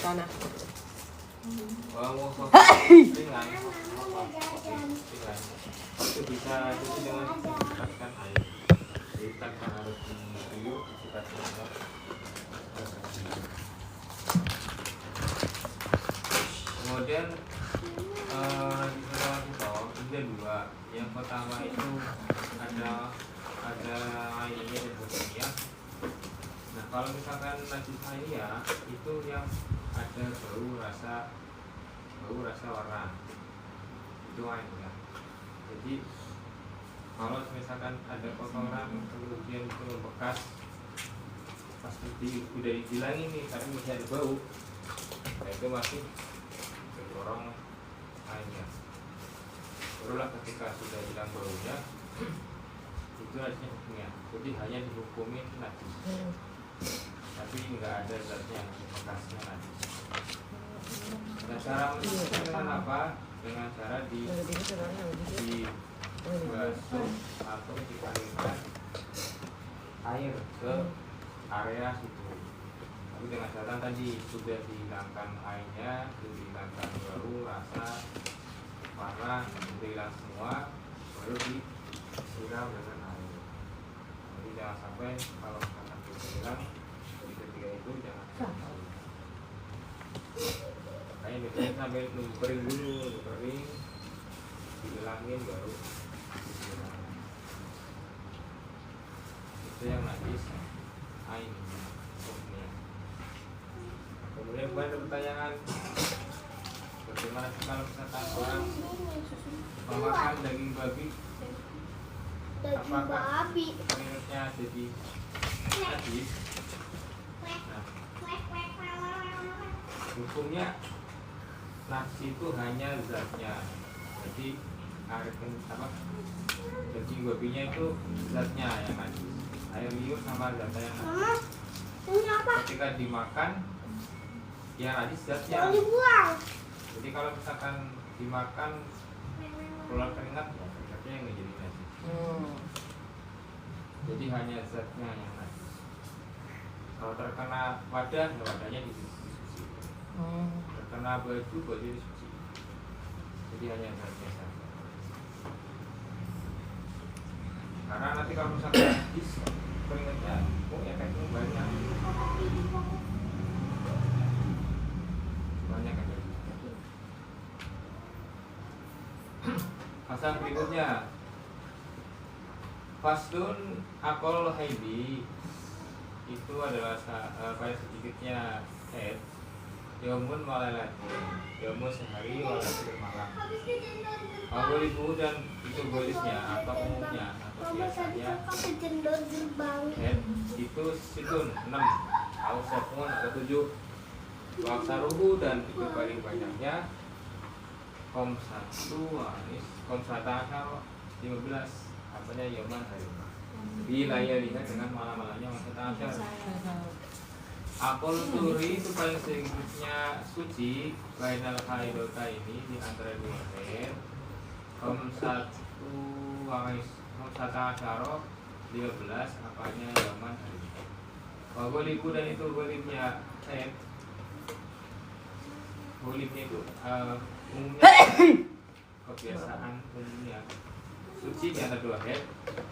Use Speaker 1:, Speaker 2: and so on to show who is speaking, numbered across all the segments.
Speaker 1: sana.
Speaker 2: Ringan. Itu bisa itu dengan meningkatkan air. Jadi tanpa harus diguyur, kita tinggal. Kemudian ada dua. Yang pertama itu ada airnya dan baunya. Nah kalau misalkan najis air itu yang ada bau rasa warna itu airnya. Jadi kalau misalkan ada kotoran kemudian itu bekas pas udah dihilangin nih tapi masih ada bau, nah itu masih dorong airnya. Barulah ketika sudah hilang baunya itu harusnya hukumnya. Jadi hanya dihukumin najis, tapi nggak ada zatnya bekasnya najis. Nah cara menyebutnya dengan apa? Dengan cara dibasuh atau dikeringkan air ke area situ. Tapi dengan catatan tadi sudah dihilangkan airnya, sudah dihilangkan bau, rasa, warna, sudah hilang semua, baru disiram dengan air. Jadi jangan sampai kalau misalkan sudah hilang dari ketiga itu jangan sampai. Makanya biasanya sampai nunggu kering dulu, kering, dihilangin baru disiram. Itu yang najis air. Kemudian ada pertanyaan, bagaimana kalau misalkan orang memakan daging babi, apakah keringatnya jadi najis? Nah, hukumnya najis itu hanya zatnya. Jadi daging babinya itu zatnya yang najis. Air liur sama zatnya yang najis. Ketika dimakan yang najis zatnya. Jadi kalau misalkan dimakan keluar keringat, ya keringatnya yang menjadi najis. Jadi hanya zatnya yang najis. Kalau terkena wadah, ya wadahnya disuci. Terkena baju disuci. Jadi hanya zatnya saja. Karena nanti kalau misalkan najis, keringatnya efeknya banyak. Pasal berikutnya, Fasdun akol haidi itu adalah pada sedikitnya head, yomun malalatin, yomun sehari walaupun malam. Agolibu dan itu golibnya atau umumnya atau biasanya head itu situn 6 atau 7 atau 7. Waksaruhu dan itu paling banyaknya kom 1 kom 15 apanya yoman hari dilayarinya dengan malam-malamnya maksudnya apol turi itu paling sedikitnya suci bainal haidota ini di antara dua haid kom 1 13 apanya yoman hari wagoliku dan itu golibnya haid. Golibnya itu umumnya kebiasaan umumnya suci di antara dua head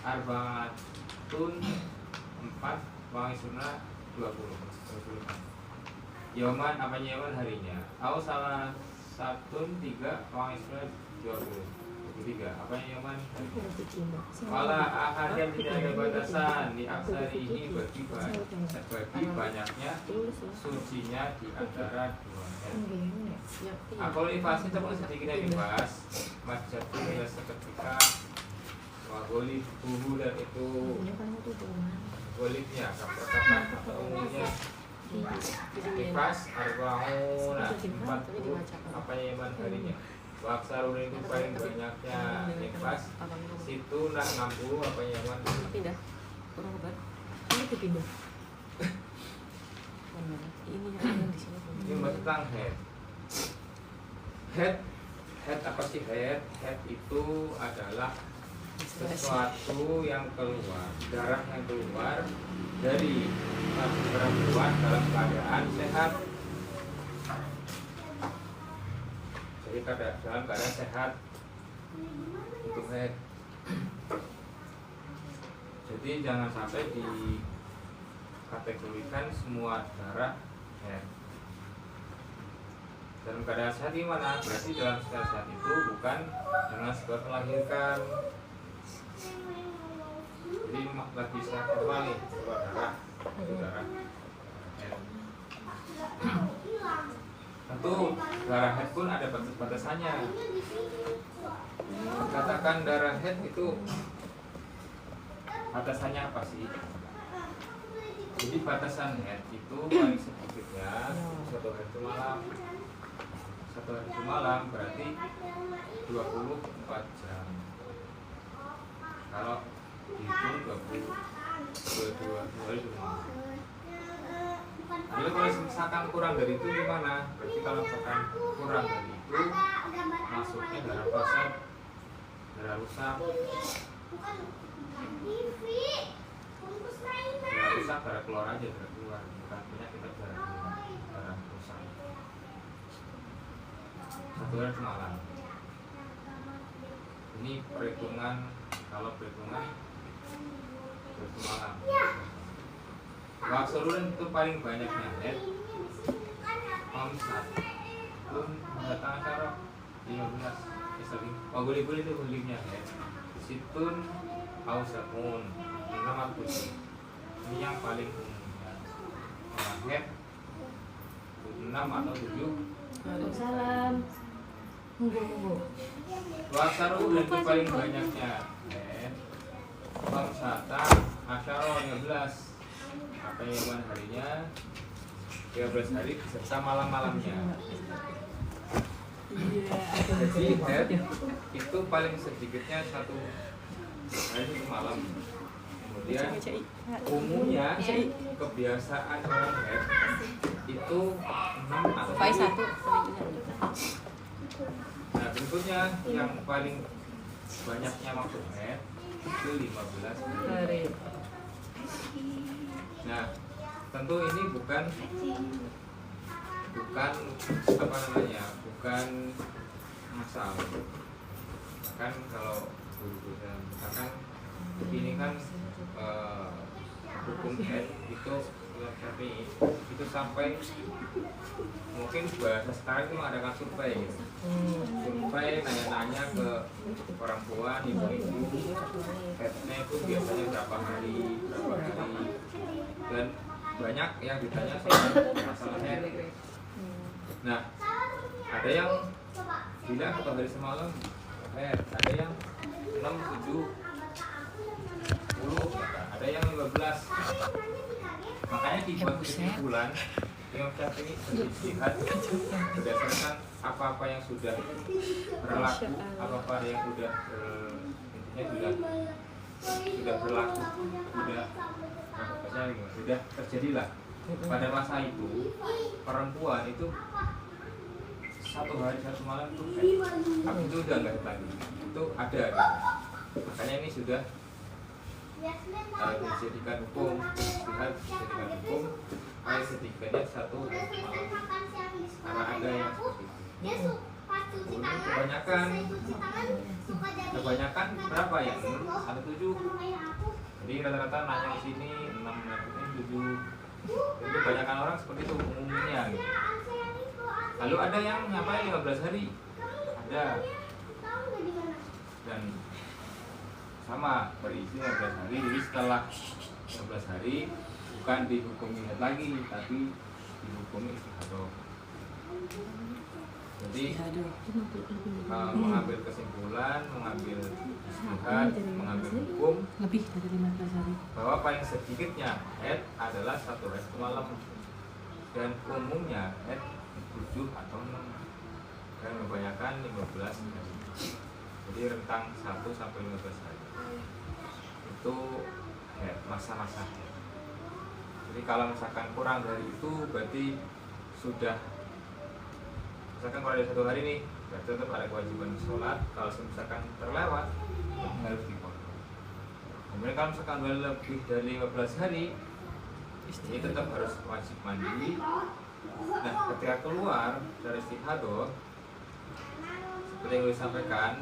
Speaker 2: arbaatun 4 wangi sunnah 20 yoman apanya yoman harinya au salah satun 3 wangi sunnah 20 3 apanya yoman wala ahadan tidak ada batasan di aksari ini bagi banyaknya sucinya di antara dua head. Akol nifas itu pun sedikitnya nifas macam itu seketika wagolib buhu dan itu golibnya kapan atau umumnya nifas arba'un 40 apanya yoman harinya waksarun itu paling banyaknya nifas situ nak 60 apa yaman
Speaker 1: pindah kurang obat ini pindah ini yang di sini
Speaker 2: ini tentang head apa sih head itu adalah sesuatu yang keluar darah yang keluar dari perempuan dalam keadaan sehat Jadi dalam keadaan sehat untuk head. Jadi jangan sampai dikategorikan semua darah head. Dalam keadaan sehat gimana? Berarti dalam keadaan sehat itu bukan dengan sekedar melahirkan. Jadi lagi sehat normal nih, keluar darah, itu darah head. Tentu darah head pun ada batas-batasannya. Katakan darah head itu batasannya apa sih? Jadi batasan head itu paling sedikitnya 1 hari semalam. 1 hari semalam berarti 24 jam. Kalau dihitung 22 hari semalam. Jadi kalau misalkan kurang dari itu gimana? Berarti kalau misalkan kurang dari itu masuknya darah pasat, darah rusak, darah rusak, darah keluar aja, darah keluar, bukan penyakit darah keluar, darah rusak. 1 hari semalam. Ini perhitungan, kalau perhitungan semalam. Waksurun itu paling banyaknya head. Omsat pun mendatang acara 15. Boleh itu bolehnya head. Situn ausapun 6 ini yang paling umum ya. Head 6 atau 7.
Speaker 1: Waalaikumsalam. Monggo.
Speaker 2: Waksurun itu paling banyaknya head. Omsata asyara 15. Apa yang harinya 13 hari serta malam-malamnya. Jadi head itu paling sedikitnya 1 hari 1 malam. Kemudian umumnya kebiasaan orang head itu 6 atau 7. Nah berikutnya yang paling banyaknya waktu head itu 15 hari. Nah, tentu ini bukan apa namanya, bukan masal. Kan kalau guru misalkan ini kan hukum head itu itu sampai mungkin bahasa sekarang itu mengadakan survei gitu. Survei nanya-nanya ke perempuan, ibu-ibu headnya itu biasanya berapa hari dan banyak yang ditanya soal masalah head. Nah, ada yang bilang 1 hari semalam head, ada yang 6, 7, 10, ada yang 15. Makanya dibuat kesimpulan Imam Syafi'i beristihad berdasarkan apa-apa yang sudah berlaku, apa-apa yang sudah berlaku, sudah terjadilah pada masa itu. Perempuan itu 1 hari 1 malam itu habis itu udah nggak lagi, itu ada gitu. Makanya ini sudah dijadikan hukum, dijadikan hukum paling sedikitnya 1 hari malam, karena ada yang seperti itu. Kebanyakan berapa ya? 6 atau 7. Jadi rata-rata nanya di sini 6, 7. Jadi kebanyakan orang seperti itu umumnya gitu. Lalu ada yang nyampe 15 hari, ada, dan sama berisi 15 hari. Jadi setelah 15 hari bukan dihukumi head lagi, tapi dihukumi istihadah. Jadi mengambil kesimpulan, mengambil istihad, mengambil hukum
Speaker 1: Lebih dari 15 hari.
Speaker 2: bahwa paling sedikitnya head adalah 1 hari semalam, dan umumnya head 7 atau 6, dan kebanyakan 15 hari. Jadi rentang 1 sampai 15 hari itu head, masa-masa head. Jadi kalau misalkan kurang dari itu berarti sudah, misalkan kalau ada 1 hari nih, berarti tetap ada kewajiban sholat. Kalau misalkan terlewat harus dipotong. Kemudian kalau misalkan lebih dari 15 hari, ini tetap harus wajib mandi. Nah ketika keluar dari istihadah seperti yang disampaikan,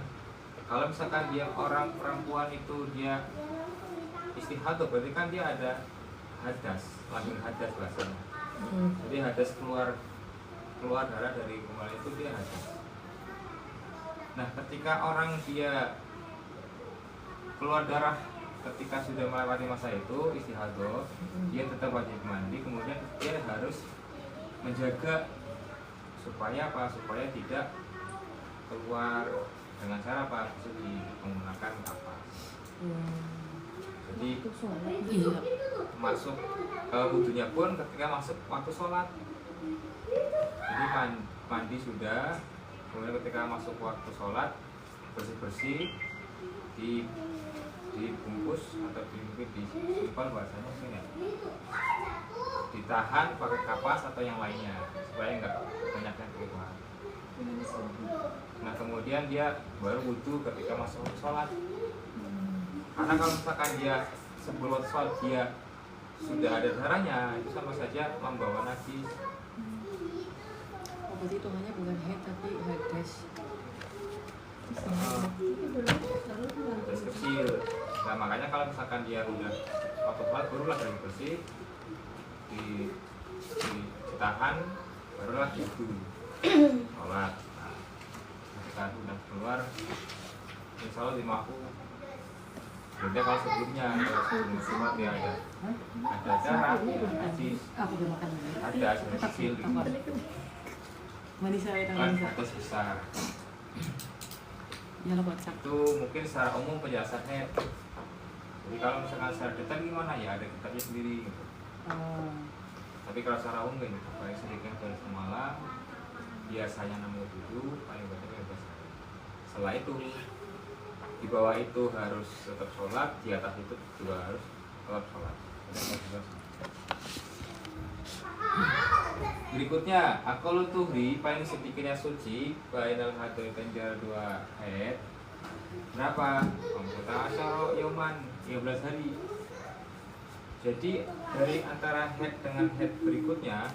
Speaker 2: kalau misalkan dia orang perempuan itu dia istihadah, berarti kan dia ada hadas, lambung hadas bahasanya. Jadi hadas keluar darah dari kemaluan itu dia hadas. Nah, ketika orang dia keluar darah ketika sudah melewati masa itu istihadah, dia tetap wajib mandi, kemudian dia harus menjaga supaya apa? Supaya tidak keluar dengan cara apa? Suci, menggunakan kapas. Jadi
Speaker 1: Iya.
Speaker 2: masuk wudhunya pun ketika masuk waktu sholat. Jadi mandi sudah, kemudian ketika masuk waktu sholat bersih-bersih, dibungkus atau disimpan bahasanya mungkin ya, ditahan pakai kapas atau yang lainnya supaya nggak banyak yang keluar. Nah, kemudian dia baru wudhu ketika masuk sholat. Karena kalau misalkan dia sebelum sholat dia sudah ada darahnya, itu sama saja membawa najis.
Speaker 1: Oh, berarti hitungannya bukan head tapi hadas.
Speaker 2: Hadas kecil. Nah, makanya kalau misalkan dia udah waktu sholat barulah bersih, ditahan, barulah wudhu sholat. Nah, ketika udah keluar, insya Allah dimaafkan. Beda kalau sebelum sholat dia ada darah, najis,
Speaker 1: Aku udah makan lagi.
Speaker 2: ada kecil,
Speaker 1: Mandi saya
Speaker 2: kan
Speaker 1: tangan
Speaker 2: atas besar.
Speaker 1: ya lo WhatsApp.
Speaker 2: Itu mungkin secara umum penjelasannya. Jadi kalau misalkan secara detail gimana ya, ada kitabnya sendiri gitu. Tapi kalau secara umum gini, paling sedikit dari semalam biasanya 67, paling banyak 15 hari. Setelah itu di bawah itu harus tetap sholat, di atas itu juga harus tetap sholat. Berikutnya, akal tuhri paling sedikitnya suci bainal hadil tenjara 2 haid. Berapa? Komputer asyara yoman 13 hari. Jadi dari antara head dengan head berikutnya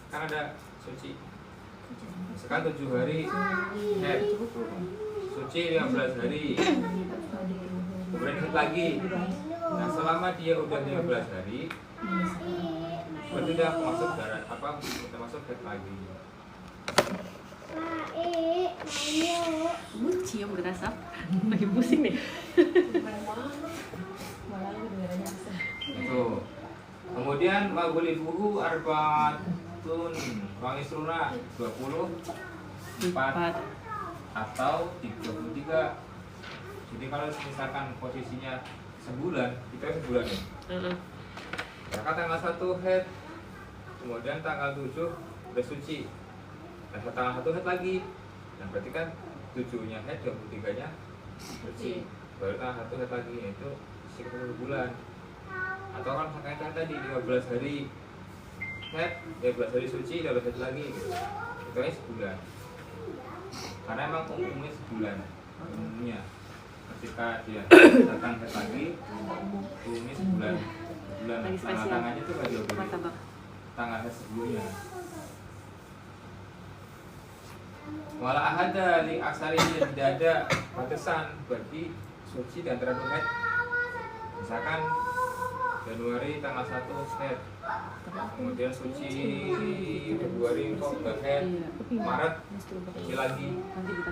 Speaker 2: kan ada suci. Sekarang 7 hari head, suci 15 hari, kemudian head lagi. Nah, selama dia udah 15 hari berarti udah masuk darah apa? Kita masuk head lagi.
Speaker 1: Cium berasap. Lagi pusing nih.
Speaker 2: Itu. Kemudian magulifuhu arbaatun wangisruna 24 atau 33. Jadi kalau misalkan posisinya sebulan, kita sebulan nih. Maka tanggal 1 head, kemudian tanggal 7 udah suci. Nah, tanggal 1 head lagi. Nah, berarti kan 7-nya head, 23-nya suci. Baru tanggal 1 head lagi, yaitu sekitar 1 bulan. Atau kalau misalkan tadi 15 hari head, 15 hari suci, 15 hari lagi gitu. Itu aja sebulan. Karena emang umumnya sebulan. Umumnya ketika dia datang head lagi, umumnya sebulan. Tanggal-tangannya itu nggak jauh dari tanggal head sebelumnya. Walau ada li aksari tidak ada batasan bagi suci di antara 2 head. Misalkan Januari tanggal 1 head, kemudian suci Februari kok ke head, Maret suci lagi,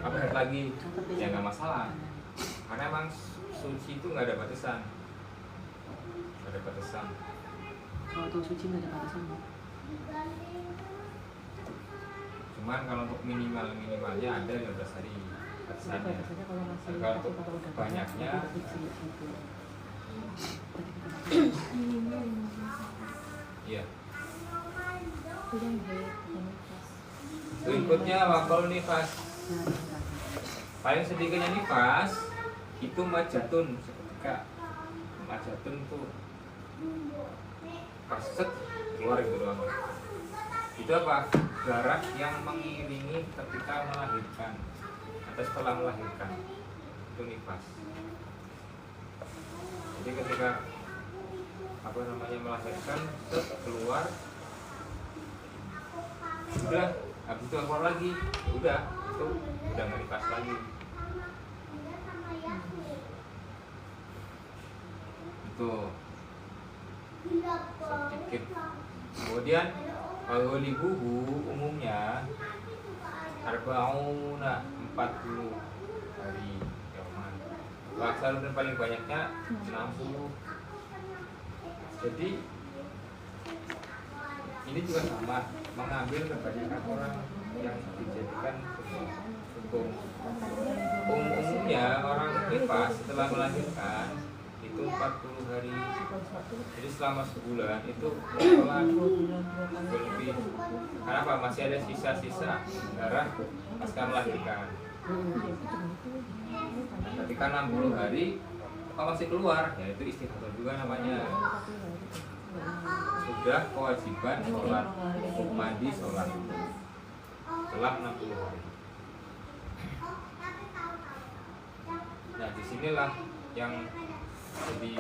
Speaker 2: apa head lagi, ya nggak masalah. Karena emang suci itu nggak ada batasan. Ada batasan.
Speaker 1: Kalau tuh suci nggak ada batasan.
Speaker 2: Cuman kalau untuk minimalnya ada 15 hari batasannya. Kalau untuk banyaknya iya. Berikutnya wakil nifas. Paling sedikitnya nifas itu majatun, seketika majatun tuh kaset keluar gitu doang. Itu apa? Darah yang mengiringi ketika melahirkan atau setelah melahirkan, itu nifas. Jadi ketika melahirkan keluar sudah habis itu keluar lagi, udah itu udah nggak dipas lagi. Itu sedikit. Kemudian kalau libuhu umumnya arba'una 40 hari yaman. Aksar dan paling banyaknya 60. Jadi ini juga sama, mengambil kebanyakan orang yang dijadikan hukum. Umumnya orang nifas setelah melahirkan itu 40 hari. Jadi selama sebulan itu sholat lebih. Kenapa? Masih ada sisa-sisa darah pasca melahirkan. Ketika 60 hari kalau masih keluar, ya itu istihadah juga namanya. Sudah kewajiban sholat, mandi sholat setelah 60 hari. Nah disinilah yang jadi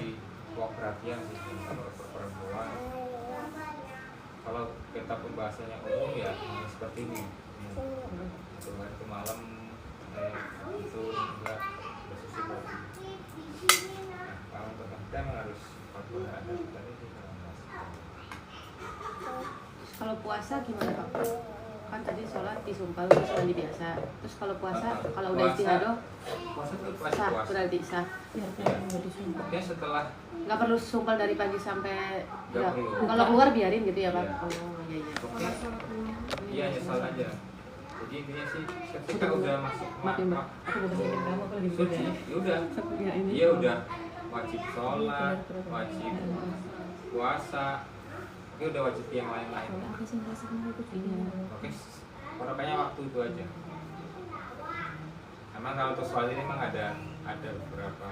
Speaker 2: perhatian sih kalau perempuan. Kalau kita pembahasannya umum ya seperti ini. Hari ke malam itu enggak bersuci baju. Nah, kalau untuk kita memang harus perbuatan tadi kita bahas.
Speaker 1: Kalau puasa gimana Pak? Kan tadi sholat disumpal terus mandi biasa. Terus kalau puasa, kalau udah istihadah
Speaker 2: Puasa itu
Speaker 1: sah,
Speaker 2: puasa.
Speaker 1: berarti sah.
Speaker 2: Oke, setelah
Speaker 1: Nggak perlu sumpal dari pagi sampai
Speaker 2: Nggak perlu.
Speaker 1: Kalau keluar biarin gitu ya Pak?
Speaker 2: Iya.
Speaker 1: Oh iya iya.
Speaker 2: oke, iya nyesal aja. Jadi intinya sih ketika udah masuk
Speaker 1: Maaf ya Mbak, aku bukan ingin kamu aku lagi
Speaker 2: suci, ya udah,
Speaker 1: Ya, ini.
Speaker 2: dia udah wajib sholat, wajib puasa, oke udah wajib yang lain-lain. Oke, pokoknya waktu itu aja. Emang kalau untuk soal ini memang ada beberapa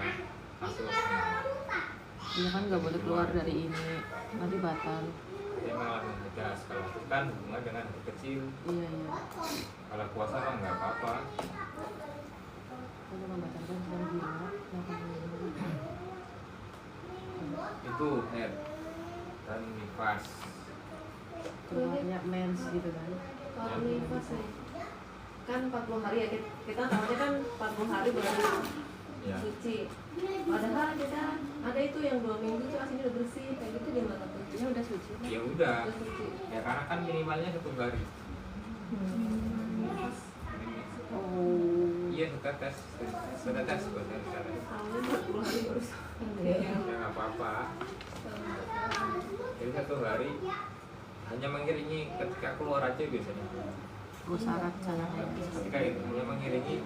Speaker 2: kasus.
Speaker 1: Iya kan nggak boleh keluar dari ini, nanti batal.
Speaker 2: Dia memang lebih tegas kalau itu kan hubungan dengan hati kecil.
Speaker 1: Iya iya.
Speaker 2: Kalau puasa mah nggak apa-apa.
Speaker 1: Kalau membatalkan sedang gila,
Speaker 2: Itu head dan nifas.
Speaker 1: keluarnya mens gitu kan.
Speaker 3: Kalau nifas nih kan 40 hari ya, kita tahunya kan 40 hari baru
Speaker 2: Ya.
Speaker 3: suci. Padahal kita ada itu yang 2 minggu tuh aslinya udah bersih kayak gitu, dia nggak tuh.
Speaker 1: Ini udah suci.
Speaker 2: Ya udah.
Speaker 3: Udah suci.
Speaker 2: Ya karena kan minimalnya 1 hari.
Speaker 1: Oh.
Speaker 2: Iya, setetes bahasa secara.
Speaker 3: Tahunya 40 hari baru suci.
Speaker 2: Ya nggak apa-apa. Jadi 1 hari hanya mengiringi ketika keluar aja biasanya.
Speaker 1: Oh syarat syaratnya.
Speaker 2: Ketika itu hanya mengiringi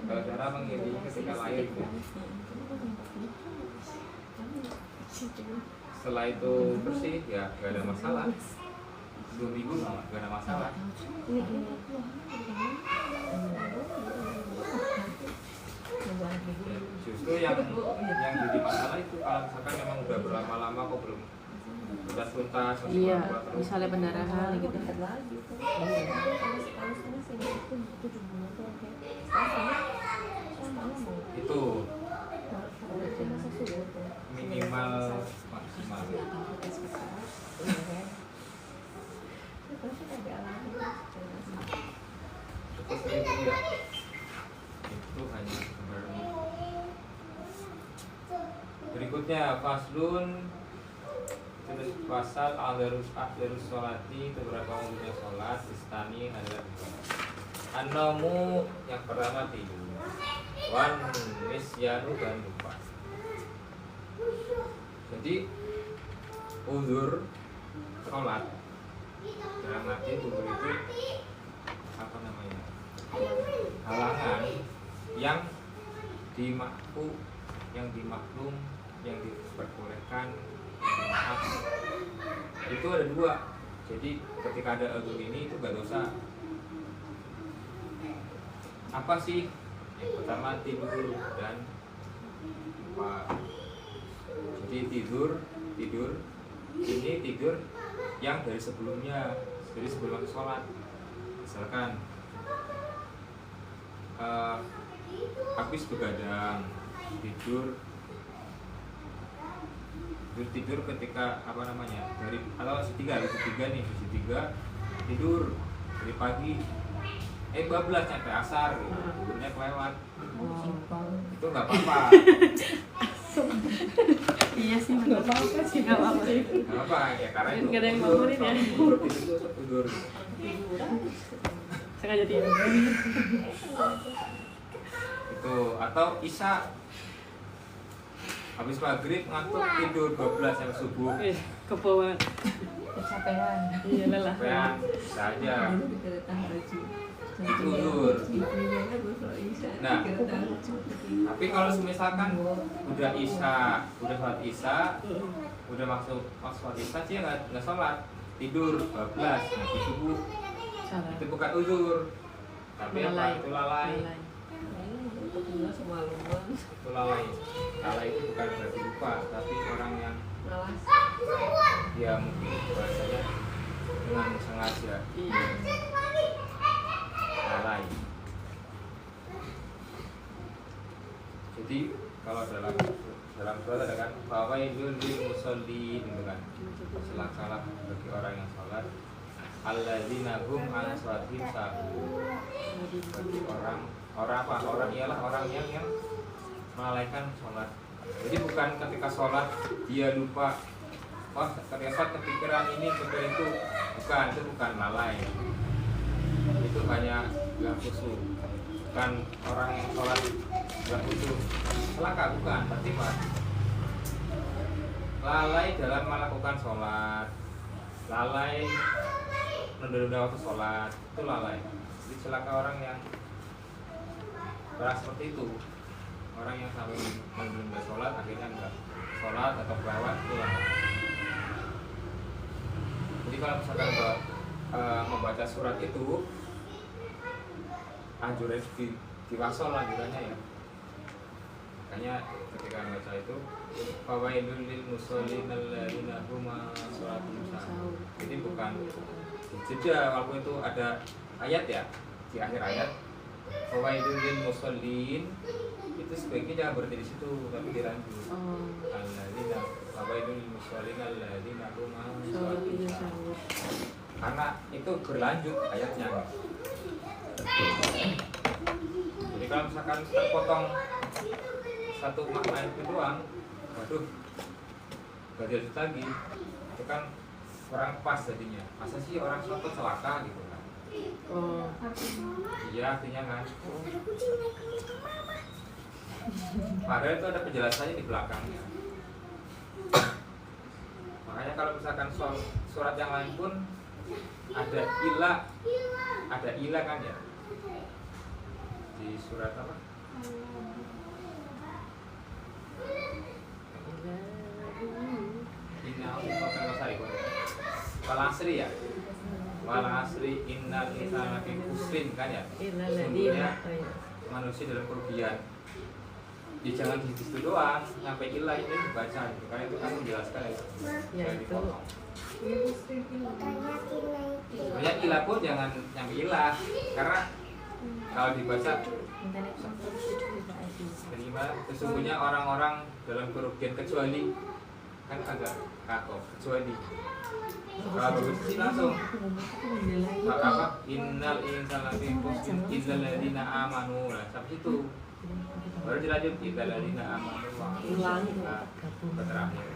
Speaker 2: kalau cara mengiringi ketika lahir gitu. Setelah itu bersih ya nggak ada masalah. 2 minggu nggak ada masalah. Justru yang jadi masalah itu kalau misalkan memang udah berlama-lama kok belum tuntas masih
Speaker 1: Iya,
Speaker 2: kuat terus.
Speaker 1: misalnya pendarahan gitu.
Speaker 2: Itu minimal maksimal. Terus itu ya itu hanya gambaran. Berikutnya faslun terus pasal ahlus sholati, beberapa umumnya sholat istani adalah an-naumu yang pertama tidur, wan nisyanu dan lupa. Jadi uzur sholat dalam arti uzur itu apa namanya, halangan yang dimaklum, yang diperbolehkan, maaf, itu ada 2. Jadi ketika ada uzur ini itu gak dosa. Apa sih? Yang pertama tidur dan lupa. Jadi tidur ini tidur yang dari sebelumnya, dari sebelum sholat. Misalkan habis begadang tidur ketika apa namanya dari atau habis 3 nih, habis 3 tidur dari pagi bablas sampai asar gitu. Tidurnya kelewat. Itu nggak apa-apa.
Speaker 1: Iya sih, nggak apa-apa sih, nggak apa-apa.
Speaker 2: Nggak apa ya, karena itu
Speaker 1: Nggak ada yang
Speaker 2: tidur,
Speaker 1: bangunin ya.
Speaker 2: tidur.
Speaker 1: Sengaja tidur.
Speaker 2: Itu atau isya habis maghrib ngantuk tidur 12 sampai subuh.
Speaker 1: Kebawa
Speaker 4: Kecapean.
Speaker 1: iya lelah.
Speaker 2: Kayak bisa aja. Itu uzur. Nah, tapi kalau misalkan udah isya, udah sholat isya, udah masuk sholat isya sih nggak sholat, tidur 12 nanti subuh,
Speaker 1: Salah.
Speaker 2: itu bukan uzur, tapi apa? Itu lalai. Itu lalai. Lalai itu bukan berarti lupa, tapi orang yang dia mungkin bahasanya dengan sengaja
Speaker 1: Iya.
Speaker 2: lalai. Jadi kalau dalam surat ada kan fawailul lil musallin gitu kan, celakalah bagi orang yang sholat, alladzina hum an sholatihim sahun. Bagi orang ialah orang yang melalaikan sholat. Jadi bukan ketika sholat dia lupa, oh ternyata kepikiran ini kepikiran itu, itu bukan lalai, itu hanya gak khusyuk. Bukan orang yang sholat gak khusyuk celaka, bukan, tapi mas lalai dalam melakukan sholat, lalai menunda waktu sholat, itu lalai. Jadi celaka orang yang beras seperti itu, orang yang sampai menunda sholat akhirnya enggak sholat atau kelewat, itu lalai. Jadi kalau misalkan membaca surat itu anjuran diwasol anjurannya ya. Makanya ketika membaca itu fawailul lil musallin alladzina hum an sholatihim sahun. Jadi bukan jeda, walaupun itu ada ayat ya di akhir ayat fawailul lil musallin, itu sebaiknya jangan berhenti di situ, tapi dilanjut. Alladzina fawailul lil musallin alladzina hum an sholatihim sahun. Karena itu berlanjut ayatnya. Jadi kalau misalkan terpotong satu makna itu doang, waduh, gak jadi lagi, itu kan kurang pas jadinya. Masa sih orang suatu celaka gitu kan? Iya artinya kan. Padahal itu ada penjelasannya di belakangnya. Makanya kalau misalkan surat yang lain pun ada ilah kan ya, di surat apa? Wal asri ya, wal asri innal insana lafi khusrin kan ya. Sesungguhnya manusia dalam kerugian. Ya, jangan di situ doang, sampai ilah ini dibaca gitu. Karena itu kan menjelaskan ya itu. Banyak ilah pun jangan nyampe ilah, karena kalau dibaca sesungguhnya orang-orang dalam kerugian kecuali, kan agak kaku, kecuali kalau bagus sih langsung apa innal insana lafi khusrin illal ladzina amanu, nah sampai situ baru dilanjut illal ladzina amanu wa terakhir.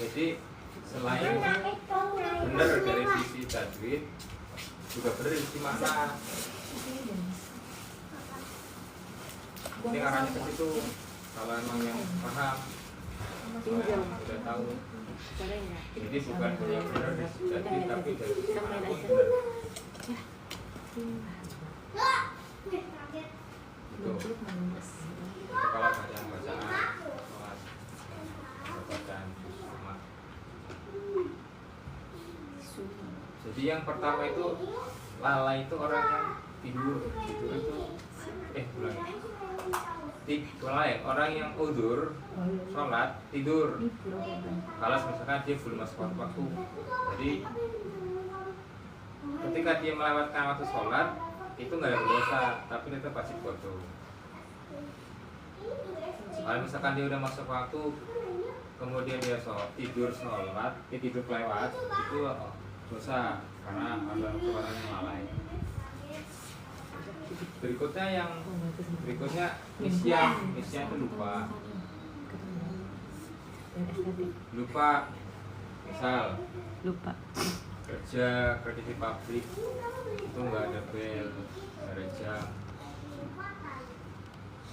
Speaker 2: Jadi selain benar dari sisi tajwid, juga benar dari sisi makna. Ini arahnya ke situ. Kalau emang yang paham, sudah tahu. Jadi bukan hanya benar dari sisi tajwid, tapi dari sisi makna pun benar. Itu kalau bacaan jadi yang pertama itu lalai itu orang yang tidur itu lalai orang yang udzur sholat tidur kalau misalkan dia belum masuk waktu. Jadi ketika dia melewatkan waktu sholat itu nggak ada dosa, tapi tetap wajib wudu. Kalau misalkan dia udah masuk waktu kemudian dia tidur sholat, tidur kelewat, itu dosa karena ada orang yang lalai. Berikutnya nisyan itu lupa. Lupa, misal
Speaker 1: Lupa.
Speaker 2: kerja di pabrik itu nggak ada bel, nggak ada jam.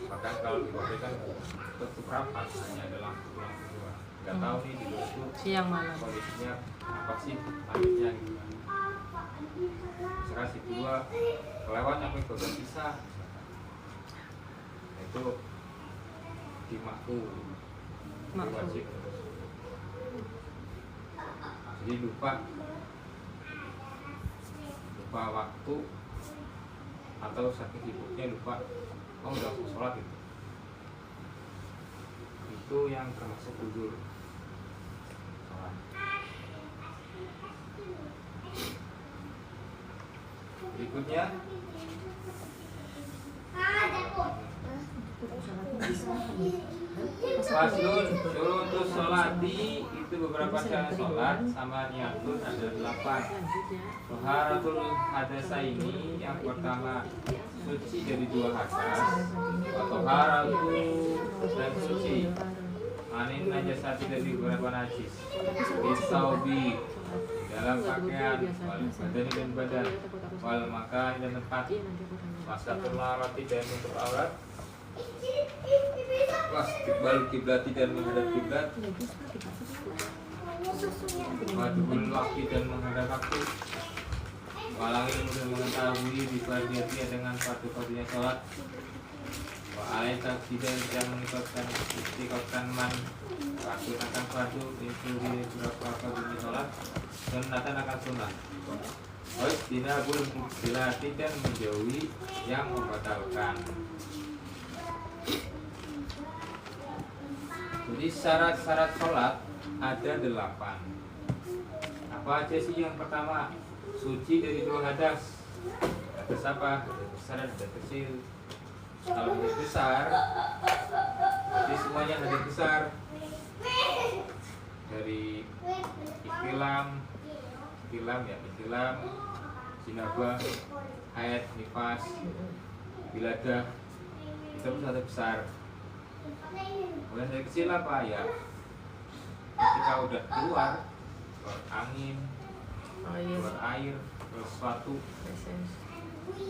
Speaker 2: Bahkan kalau di pabrik kan tutup rapat, hanya ada lampu doang. Nggak tahu nih di luar itu
Speaker 1: Siang malam.
Speaker 2: kondisinya apa sih lanjutnya gitu kan. Misalkan si dua kelewat sampai godong pisah, itu dimaku, itu wajib. Jadi lupa waktu atau saking sibuknya lupa udah sholat itu yang termasuk uzur sholat. Berikutnya Faslun syurutus sholati itu beberapa syarat sholat sama niatun ada 8. Taharatul hadasa ini yang pertama suci dari 2 hadas, atau haratu dan suci anin najasati dari beberapa najis, bisaubi dalam pakaian, wal badani dan badan, wal makan dan tempat, masatul larati dan untuk aurat, wastikbal kiblati dan menghadap kiblat, madhul waktu dan menghadap waktu, walang ilmu dan mengetahui difardiyatinya dengan fardu-fardunya sholat, wa alaih takjidan yang ikutkan man fardu akan fardu itu di beberapa fardunya sholat, sunatan akan sunnah, wajtinabul mubtilati dan menjauhi yang membatalkan. Jadi syarat-syarat sholat ada 8. Apa aja sih? Yang pertama, suci dari 2 hadas. Hadas apa? Hadas besar dan hadas kecil. Kalau hadas besar, berarti semuanya hadas besar. Dari ihtilam, jinabah, haid, nifas, wiladah, itu hadas besar. Kemudian dari kecil apa ya? Ketika udah keluar angin, keluar air, sesuatu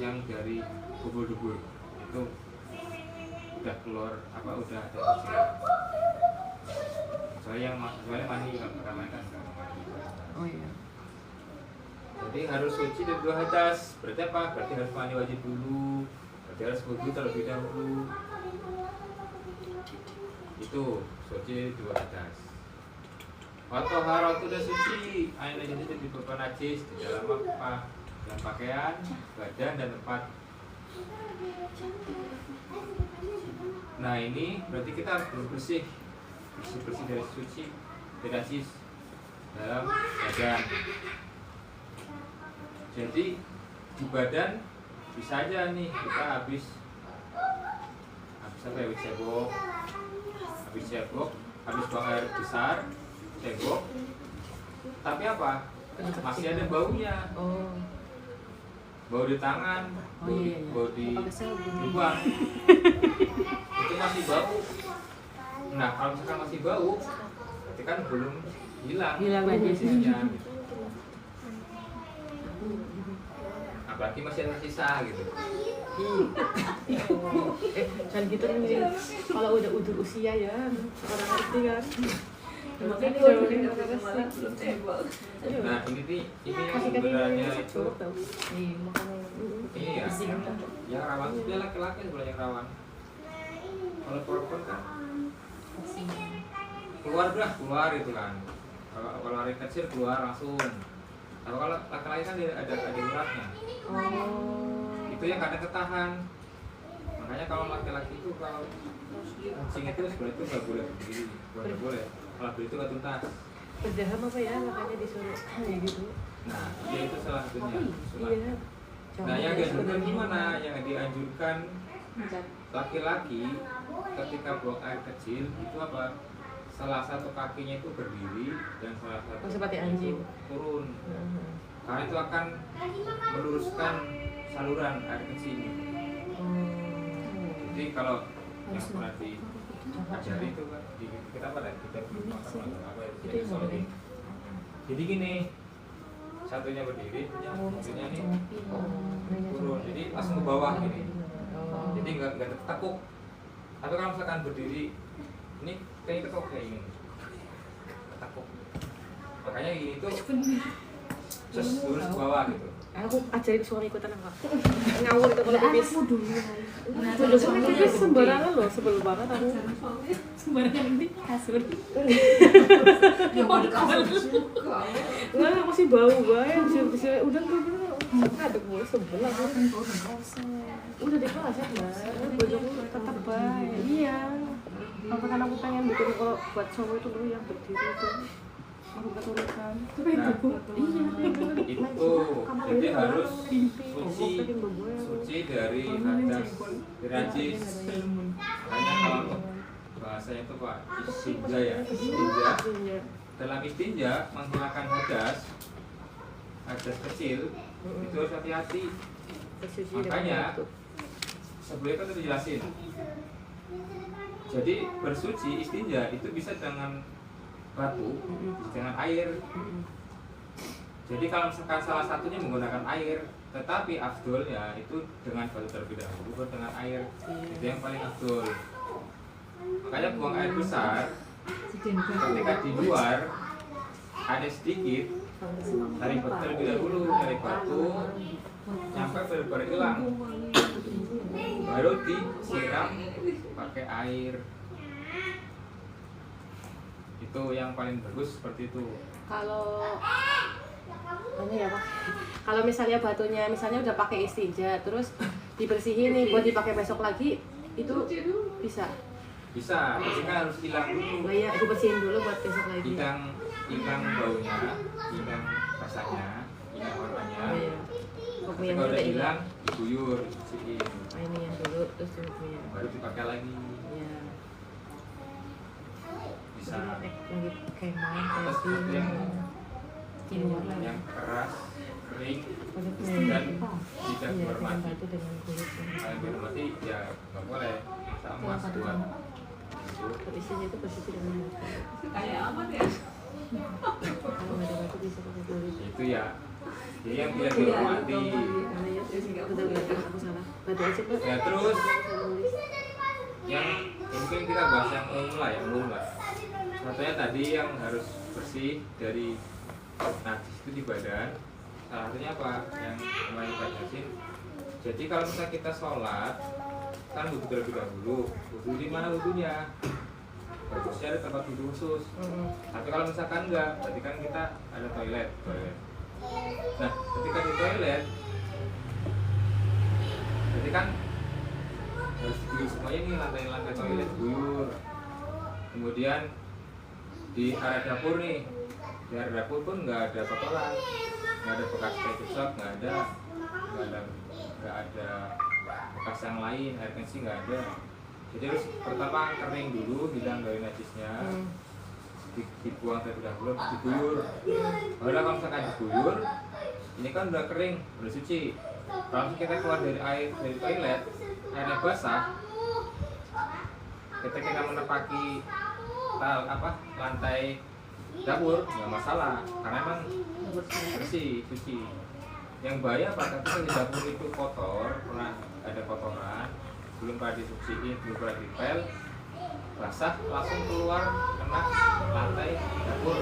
Speaker 2: yang dari kubur-kubur itu udah keluar udah ada kecil. Soalnya mani nggak pernah main kan?
Speaker 1: Oh iya.
Speaker 2: Jadi harus suci dari 2 hadas. Berarti apa? Berarti harus mandi wajib dulu. Berarti harus wudu terlebih dahulu. Itu suci 2 hadas. Atau haratu dan suci ain najis itu di beberapa najis di dalam apa? Dalam pakaian, badan dan tempat. Nah ini berarti kita harus bersih dari suci dari najis dalam badan. Jadi di badan bisa aja nih kita habis apa ya, habis buang air besar, cebok, tapi apa? Masih ada baunya.
Speaker 1: Oh.
Speaker 2: Bau di tangan, bau di lubang, itu masih bau. Nah kalau misalkan masih bau, berarti kan belum hilang najisnya. Apalagi masih ada sisa gitu.
Speaker 3: Kan gitu nih, kalau udah ujung usia ya orang ngerti kan. Makanya dia udah belum tembak.
Speaker 2: Nah ini yang sebenarnya itu iya yang rawan itu dia laki-laki sebenarnya yang rawan. Kalau perempuan kan keluar itu kan. Kalau hari kecil keluar langsung. Kalau laki-laki kan ada uratnya. Itu yang kadang ketahan. Makanya kalau laki-laki itu kalau kencing itu sebenarnya itu nggak boleh berdiri, nggak boleh. Kalau berdiri itu nggak tuntas.
Speaker 3: Berdaham apa ya, makanya disuruh kayak gitu.
Speaker 2: Nah, dia itu salah satunya.
Speaker 3: Iya.
Speaker 2: Nah, yang dianjurkan gimana? Yang dianjurkan laki-laki ketika buang air kecil itu apa? salah satu kakinya itu berdiri dan salah satu
Speaker 3: Oh, seperti
Speaker 2: kakinya
Speaker 3: anjing.
Speaker 2: itu turun.
Speaker 3: Hmm.
Speaker 2: Karena itu akan meluruskan saluran air kencing. Jadi kalau yang pernah diajari itu kan kita apa ya? Kita makan apa ya?
Speaker 3: Itu yang
Speaker 2: Psikologi. Jadi gini, satunya berdiri, satunya ini turun. Jadi langsung ke bawah gini. Jadi nggak tertekuk. Tapi kalau misalkan berdiri, ini kayak ketok kayak ini, tertekuk. Makanya gini tuh, terus lurus ke bawah gitu.
Speaker 3: Aku ajarin suami ikutan apa? Ngawur itu kalau pipis.
Speaker 1: Aku dulu.
Speaker 3: Dulu suami pipis sembarangan loh, sebel banget aku.
Speaker 1: Sembarangan di kasur.
Speaker 5: Dia mau di kasur juga.
Speaker 3: Enggak, aku sih bau banget. Udah ngaduk gue sebel aku. Udah di kelas ya, Mbak. Bojoku tetap baik. Iya. Apa kan aku pengen bikin kalau buat cowok itu dulu yang berdiri itu. Aku keturutan.
Speaker 2: Nah,
Speaker 3: Iya,
Speaker 2: itu jadi harus suci dari hadas najis. Makanya kalau bahasanya itu Pak istinja ya, istinja. Dalam istinja menghilangkan hadas kecil itu harus hati-hati. Makanya sebelum itu dijelasin. Jadi bersuci istinja itu bisa dengan batu, dengan air. Jadi kalau misalkan salah satunya menggunakan air, tetapi afdolnya itu dengan batu terlebih dahulu, baru dengan air. Itu yang paling afdol. Makanya buang air besar ketika di luar ada sedikit, tarik batu terlebih dahulu, tarik batu sampai benar-benar hilang, baru disiram pakai air. Itu yang paling bagus seperti itu.
Speaker 3: Kalau ini ya Pak, kalau misalnya batunya misalnya udah pakai istinja terus dibersihin nih buat dipakai besok lagi, itu bisa?
Speaker 2: Bisa, tapi kan harus hilang dulu.
Speaker 3: Oh iya, dibersihin dulu buat besok lagi.
Speaker 2: Hilang baunya, hilang rasanya, hilang warnanya.
Speaker 3: Oh iya. Kopi yang
Speaker 2: Kalau
Speaker 3: udah
Speaker 2: udah
Speaker 3: hilang.
Speaker 2: hilang, diguyur, dicuciin,
Speaker 3: Nah, ini yang dulu terus kopinya.
Speaker 2: baru dipakai lagi.
Speaker 3: Iya.
Speaker 2: Bisa.
Speaker 3: Lagi kemah,
Speaker 2: Terus itu yang keras, kering, dan tidak
Speaker 3: iya,
Speaker 2: bermati.
Speaker 3: batu dengan kulit.
Speaker 2: Kalau bermati ya nggak boleh, sama
Speaker 3: Kalau
Speaker 2: buat
Speaker 3: Buat isinya itu bersih dengan kulit.
Speaker 5: Kayak apa ya?
Speaker 3: Kalau nggak ada batu bisa pakai kulit.
Speaker 2: itu ya. Jadi yang tidak dihormati.
Speaker 3: Karena ya, betul aku salah. Batu aja Pak.
Speaker 2: Ya terus yang mungkin kita bahas yang umum lah, yang umum lah. Satunya tadi yang harus bersih dari najis itu di badan. Salah satunya apa? Yang kemarin Pak jelasin. Jadi kalau misalnya kita sholat kan wudhu terlebih dahulu. Wudhu di mana wudhunya? Bagusnya ada tempat wudhu khusus. Tapi kalau misalkan enggak, berarti kan kita ada toilet. Nah, ketika di toilet, berarti kan harus diguyur semuanya nih lantai-lantai toilet guyur. Kemudian di area dapur nih, di area dapur pun nggak ada kotoran, nggak ada bekas ketchup, nggak ada bekas yang lain, air kencing nggak ada. Jadi harus pertama kering dulu, hilang dari najisnya, dibuang terlebih dahulu, diguyur. Baru kalau misalkan diguyur, ini kan udah kering, udah suci. Kalau kita keluar dari toilet, airnya basah, ketika kita menepaki lantai dapur nggak masalah, karena emang bersih, suci. Yang bahaya apa? Ketika di dapur itu kotor, pernah ada kotoran, belum pernah disuciin, belum pernah dipel, basah langsung keluar kena lantai dapur,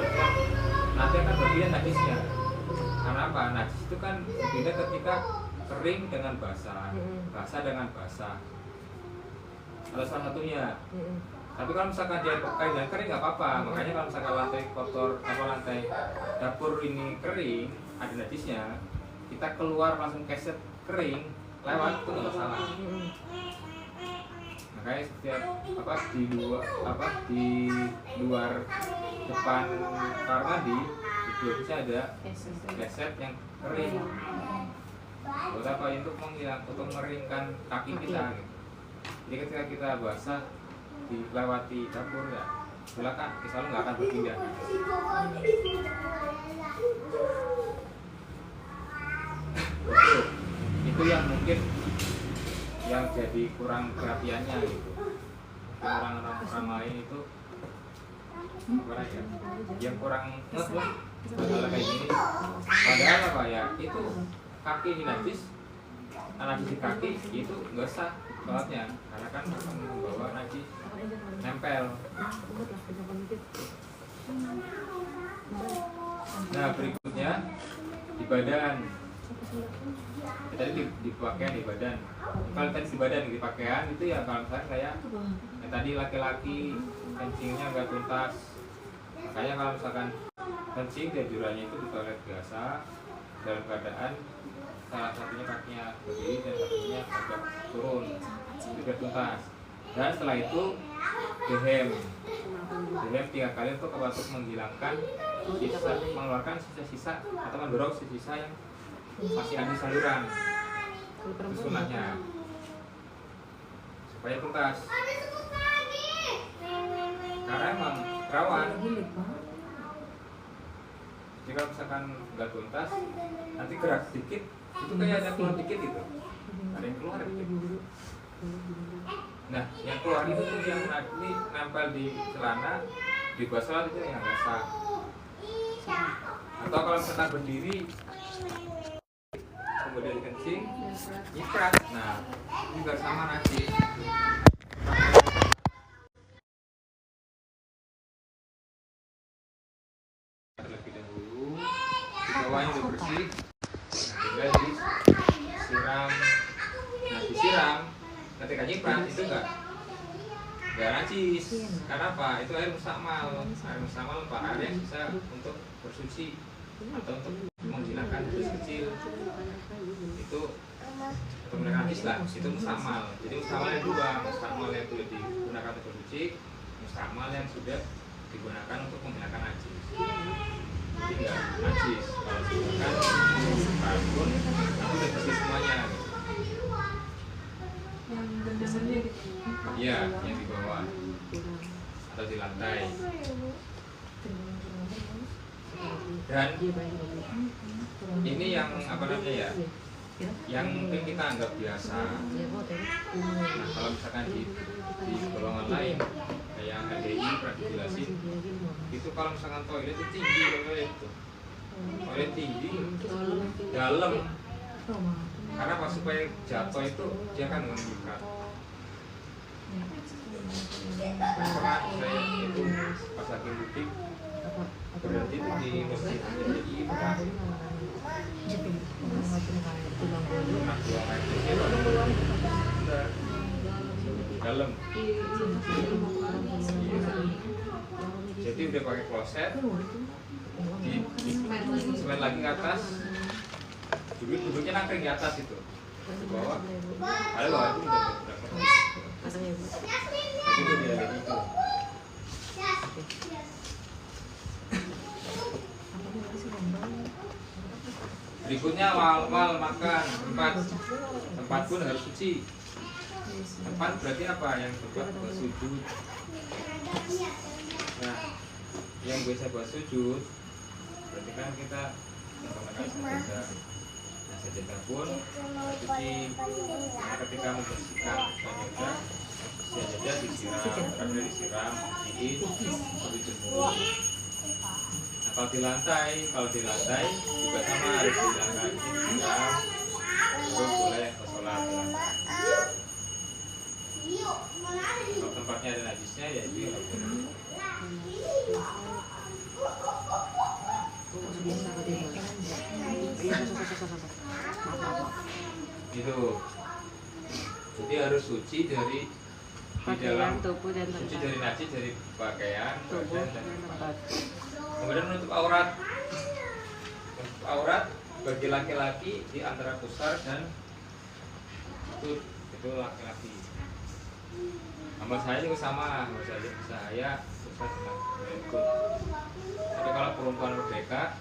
Speaker 2: nanti akan berpindah najisnya. Karena apa? Najis itu kan berpindah ketika kering dengan basah, basah dengan basah. Ada salah satunya. Tapi kalau misalkan dia pakai dan kering nggak apa-apa. Makanya kalau misalkan lantai kotor atau lantai dapur ini kering, ada najisnya, kita keluar langsung keset kering, lewat itu nggak masalah. Makanya setiap di luar depan kamar mandi itu bisa ada keset yang kering. Buat apa? Untuk mengeringkan kaki kita. Gitu. Jadi ketika kita basah dilewati dapur ya, silakan, selalu nggak akan berpindah. Itu yang mungkin yang jadi kurang perhatiannya gitu. Orang lain itu apa ya, yang kurang ngeh lah hal kayak gini. Padahal apa ya, itu kaki ini najis di kaki itu nggak sah sholatnya karena kan akan membawa najis nempel. Nah berikutnya di badan. Tadi di pakaian, di badan. Kalau tadi di badan, di pakaian itu ya kalau misalnya kayak yang tadi laki-laki kencingnya nggak tuntas, makanya kalau misalkan kencing dan jurannya itu di toilet biasa dalam keadaan salah satunya kakinya berdiri dan satunya agak turun tidak tuntas, dan setelah itu dehem 3 kali untuk menghilangkan sisa, mengeluarkan sisa-sisa atau mendorong sisa yang masih ada di saluran. Itu sunahnya supaya tuntas, karena emang rawan jika misalkan nggak tuntas nanti gerak sedikit itu kayak ada keluar dikit gitu, ada yang keluar gitu. Nah yang keluar itu tuh yang nanti nempel di celana di basah itu yang basah. Atau kalau misalkan berdiri kemudian kencing nyiprat, nah ini juga sama nasi. Terlebih dahulu di bawahnya udah bersih, tinggal disiram. Nah disiram ketika nyiprat itu enggak najis. Karena apa? Itu air mustamal. Air mustamal apa? Air yang bisa untuk bersuci atau untuk menghilangkan dosa kecil. Itu atau mereka najis lah. Itu mustamal. Jadi mustamal yang dua, mustamal yang sudah digunakan untuk bersuci, mustamal yang sudah digunakan untuk menghilangkan najis. Jadi enggak najis. Kalau digunakan pun itu sudah bersih semuanya. Iya, yang di bawah atau di lantai. Dan ini yang apa namanya ya, yang mungkin kita anggap biasa. Nah kalau misalkan di golongan lain kayak LDI pernah dijelasin, itu kalau misalkan toilet itu tinggi, toilet tinggi dalam, karena pas supaya jatuh itu dia kan mengikat. Pernah saya itu pas lagi mudik berhenti di masjid jadi pernah buang air kecil dalam, jadi udah pakai kloset di semen lagi ke atas, duduknya nangkring di atas itu di bawah, ada bawah itu udah berapa jadi itu dia lagi itu. Berikutnya wal makan tempat pun harus suci. Tempat berarti apa? Yang tempat bersujud. Nah yang biasa buat sujud berarti kan kita menggunakan sajadah. Nah sajadah pun suci. Nah, ketika membersihkan sajadah disiram, dijemur. Nah kalau di lantai juga sama, harus disiram, baru boleh sholat di lantai. Kalau tempatnya ada najisnya ya itu nggak boleh. Gitu. Jadi harus suci dari di dalam
Speaker 1: tubuh dan
Speaker 2: suci
Speaker 1: tempat.
Speaker 2: dari najis, dari pakaian,
Speaker 1: Tubuh
Speaker 2: badan, dan
Speaker 1: dan tempat.
Speaker 2: kemudian menutup aurat. Menutup aurat bagi laki-laki di antara pusar dan itu laki-laki. Sama saya juga sama, saya pusar dengan berikut. Tapi kalau perempuan merdeka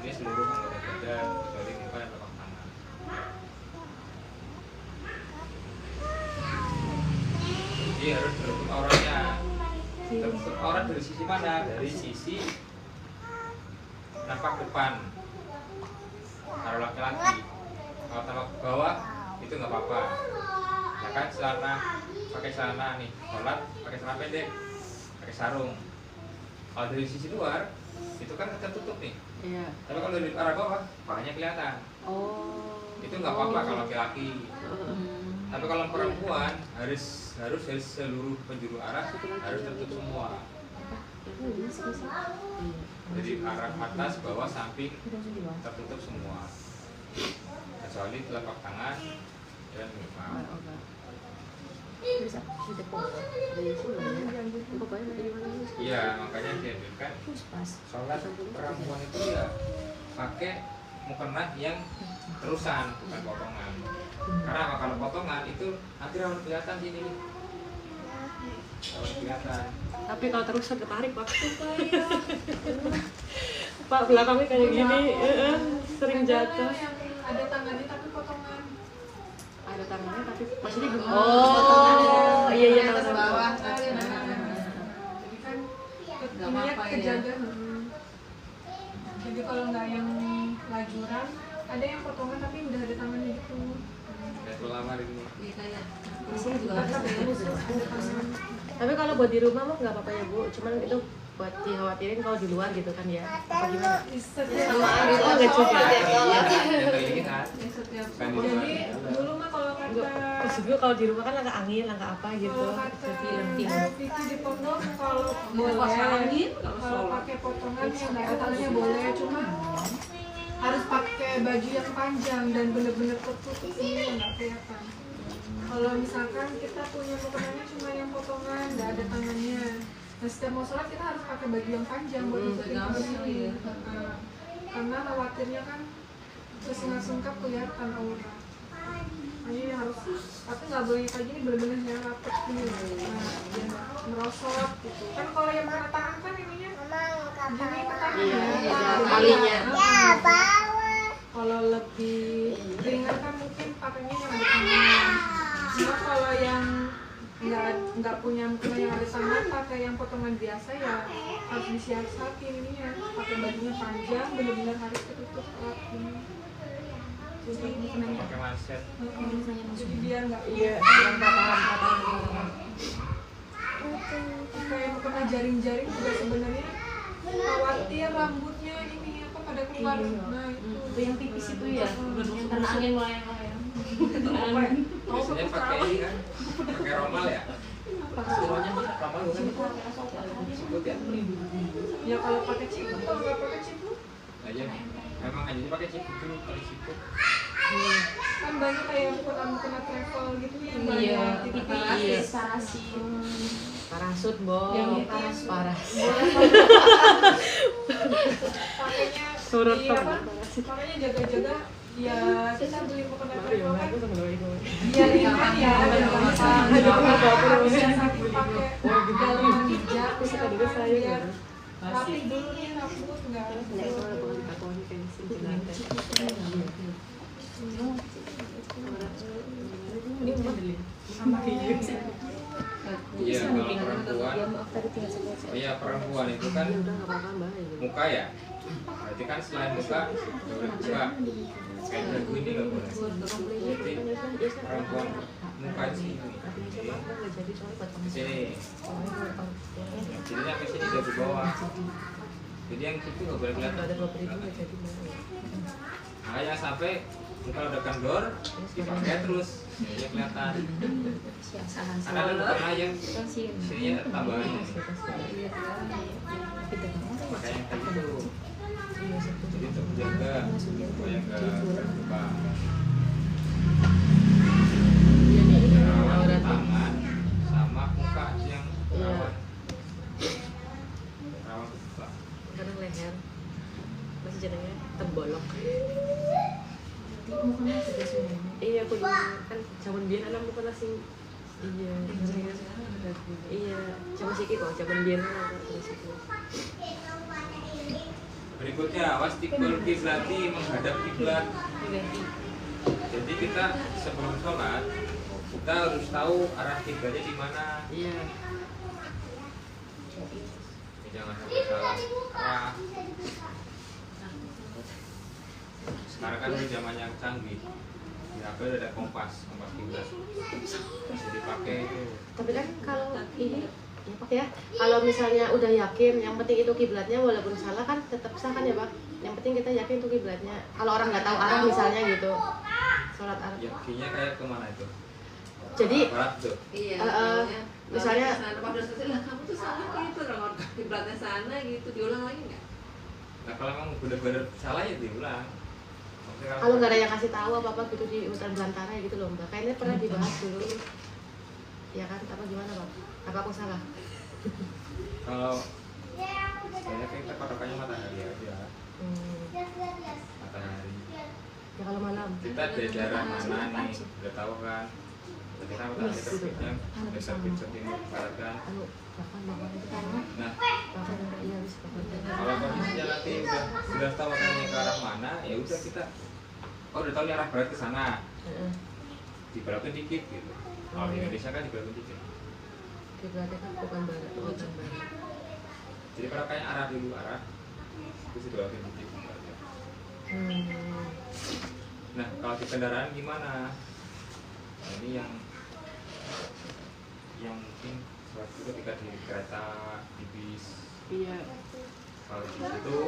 Speaker 2: ini seluruh anggota badan kecuali muka dan telapak tangan. Jadi harus menutup auratnya. Tertutup aurat dari sisi mana? Dari sisi napak depan. Kalau laki-laki, kalau tapak ke bawah itu nggak apa-apa. Ya kan pakai celana nih, sholat pakai celana pendek, pakai sarung. Kalau dari sisi luar itu kan tertutup nih.
Speaker 1: Iya.
Speaker 2: Tapi kalau dari arah bawah, pahanya kelihatan.
Speaker 1: Oh.
Speaker 2: Itu nggak apa-apa kalau laki-laki. Tapi kalau perempuan harus seluruh penjuru arah harus tertutup semua. Dari arah atas, bawah, samping tertutup semua. Kecuali telapak tangan dan muka. Iya, makanya dianjurkan sholat perempuan itu ya pakai mukena yang terusan, bukan potongan. Karena apa? Kalau potongan itu nanti rawan kelihatan sini nih. Rawan kelihatan.
Speaker 3: Tapi kalau terus ketarik waktu Pak belakangnya kayak gini, sering jatuh.
Speaker 5: Ada tangannya tapi potongan.
Speaker 1: Ada tangannya tapi maksudnya gimana?
Speaker 3: Oh, iya iya
Speaker 5: atas
Speaker 3: tahu.
Speaker 5: bawah. Jadi kan ininya kejaga. Jadi kalau nggak yang lajuran, ada yang potongan tapi udah ada tangannya gitu.
Speaker 2: Udah terlalu lama di rumah.
Speaker 1: Iya kayak.
Speaker 5: Masih juga ada tangan.
Speaker 3: Tapi kalau buat di rumah mah nggak apa-apa ya Bu, cuman itu buat dikhawatirin kalau di luar gitu kan ya. Apa gimana?
Speaker 5: Sama
Speaker 3: itu nggak juga.
Speaker 5: Jadi dulu mah kalau kata
Speaker 3: Terus juga kalau di rumah kan langkah angin, langkah apa gitu.
Speaker 5: kalau kata Vicky di pondok kalau
Speaker 1: Boleh
Speaker 5: boleh
Speaker 1: angin,
Speaker 5: kalau pakai potongan yang nggak ada tangannya boleh, cuma harus pakai baju yang panjang dan bener-bener tertutup ini nggak kelihatan. Kalau misalkan kita punya mukenanya cuma yang potongan nggak ada tangannya, nah setiap mau sholat kita harus pakai baju yang panjang buat nutupin tangan ini. Karena khawatirnya kan sesungguh-sungguh kelihatan aurat. Jadi harus, tapi nggak boleh kayak gini bener-bener yang rapet gini. Nah, biar nggak merosot gitu. Kan kalau yang kena tangan kan ininya gini ke tangan ya.
Speaker 3: Talinya.
Speaker 5: Kalau lebih ringan kan mungkin pakainya yang ada tangan. Cuma kalau yang nggak punya mukena yang ada tangan, pakai yang potongan biasa ya harus disiasatin ininya. Pakai bajunya panjang, bener-bener harus ketutup erat ini. Jadi mukenanya
Speaker 2: Pakai manset.
Speaker 5: jadi biar nggak
Speaker 3: Iya, yang paham.
Speaker 5: kayak mukena jaring-jaring juga sebenarnya khawatir rambutnya ini apa pada keluar. Nah itu
Speaker 1: yang tipis itu ya, yang kena angin melayang-layang.
Speaker 2: Biasanya pakai ini kan, pakai romal ya. Semuanya romal bukan? Sebut ya.
Speaker 5: ya kalau pakai cipu, kalau nggak pakai cipu
Speaker 2: Aja, memang aja pakai ciput dulu, pakai ciput.
Speaker 5: kan banyak kayak mukena travel gitu yang
Speaker 1: Iya,
Speaker 5: banyak tipis.
Speaker 1: iya. Sarasi.
Speaker 3: Parasut, Bo.
Speaker 1: Yang
Speaker 3: paras.
Speaker 5: Pakainya
Speaker 3: Surut
Speaker 5: di apa? Makanya jaga-jaga ya kita beli mukena travel kan biar ringan ya dan gampang. Harus siasatin pakai dalaman hijab biar rapi dulu nih rambut nggak
Speaker 2: Iya, kalau perempuan, iya perempuan itu kan muka ya. Berarti kan selain muka, nggak boleh buka. Kayak dagu ini nggak boleh. Jadi perempuan muka di sini. Di sini. Jadi sampai sini dari bawah. Jadi yang situ nggak boleh kelihatan. Makanya sampai kalau udah kendor dipakai terus, jadi kelihatan. Karena ada bukan aja, sininya ada tambahannya. Makanya yang kayak gitu. Jadi untuk menjaga supaya nggak terbuka. Rawan tangan sama muka yang rawan terbuka.
Speaker 3: Kadang leher masih jadinya tembolok. Iya, aku juga kan zaman biar anak bukan asing. Iya, iya, cuma sih kok zaman biar anak sih.
Speaker 2: Berikutnya wastikul kiblati, menghadap kiblat. Jadi kita sebelum sholat kita harus tahu arah kiblatnya di mana.
Speaker 3: Iya.
Speaker 2: jangan sampai salah arah. Sekarang kan udah zaman yang canggih, di HP udah ada kompas kiblat, bisa dipakai itu.
Speaker 1: Tapi kan kalau ini ya Pak ya, kalau misalnya udah yakin, yang penting itu kiblatnya walaupun salah kan tetap sah kan ya Pak. Yang penting kita yakin itu kiblatnya. Kalau orang nggak tahu arah misalnya gitu, sholat arah.
Speaker 2: Yakinnya kayak kemana itu?
Speaker 1: Jadi
Speaker 2: Barat tuh.
Speaker 4: Iya.
Speaker 1: misalnya
Speaker 4: pada saat lah kamu tuh salah gitu, orang kiblatnya sana gitu, diulang lagi nggak?
Speaker 2: Nah kalau kamu benar-benar salah ya diulang. Maksudnya
Speaker 1: kalau nggak ada yang kasih tahu apa gitu di hutan belantara gitu loh Mbak. Kayaknya pernah dibahas dulu. Ya kan? Apa gimana Pak? Apa aku salah?
Speaker 2: kalau saya kita patokannya matahari aja. Matahari.
Speaker 1: Ya kalau malam.
Speaker 2: Kita di daerah mana nih? Udah tahu kan? Kita matahari terbitnya dari terbit ke timur barat kan.
Speaker 1: Anu, bahkan itu kan.
Speaker 2: Nah,
Speaker 1: Bahkan iya bisa
Speaker 2: kalau kondisinya nanti udah tahu mataharinya ke arah mana, ya udah kita udah tahu nih arah barat ke sana. Diberatin dikit gitu. Kalau di Indonesia kan diberatin dikit.
Speaker 1: Kiblatnya kan bukan barat, bukan barat.
Speaker 2: Jadi kalau kayak arah dulu arah, terus diberatin dikit. Nah, kalau di kendaraan gimana? Nah, ini yang mungkin suatu ketika di kereta, di bis.
Speaker 1: Iya.
Speaker 2: Kalau di situ,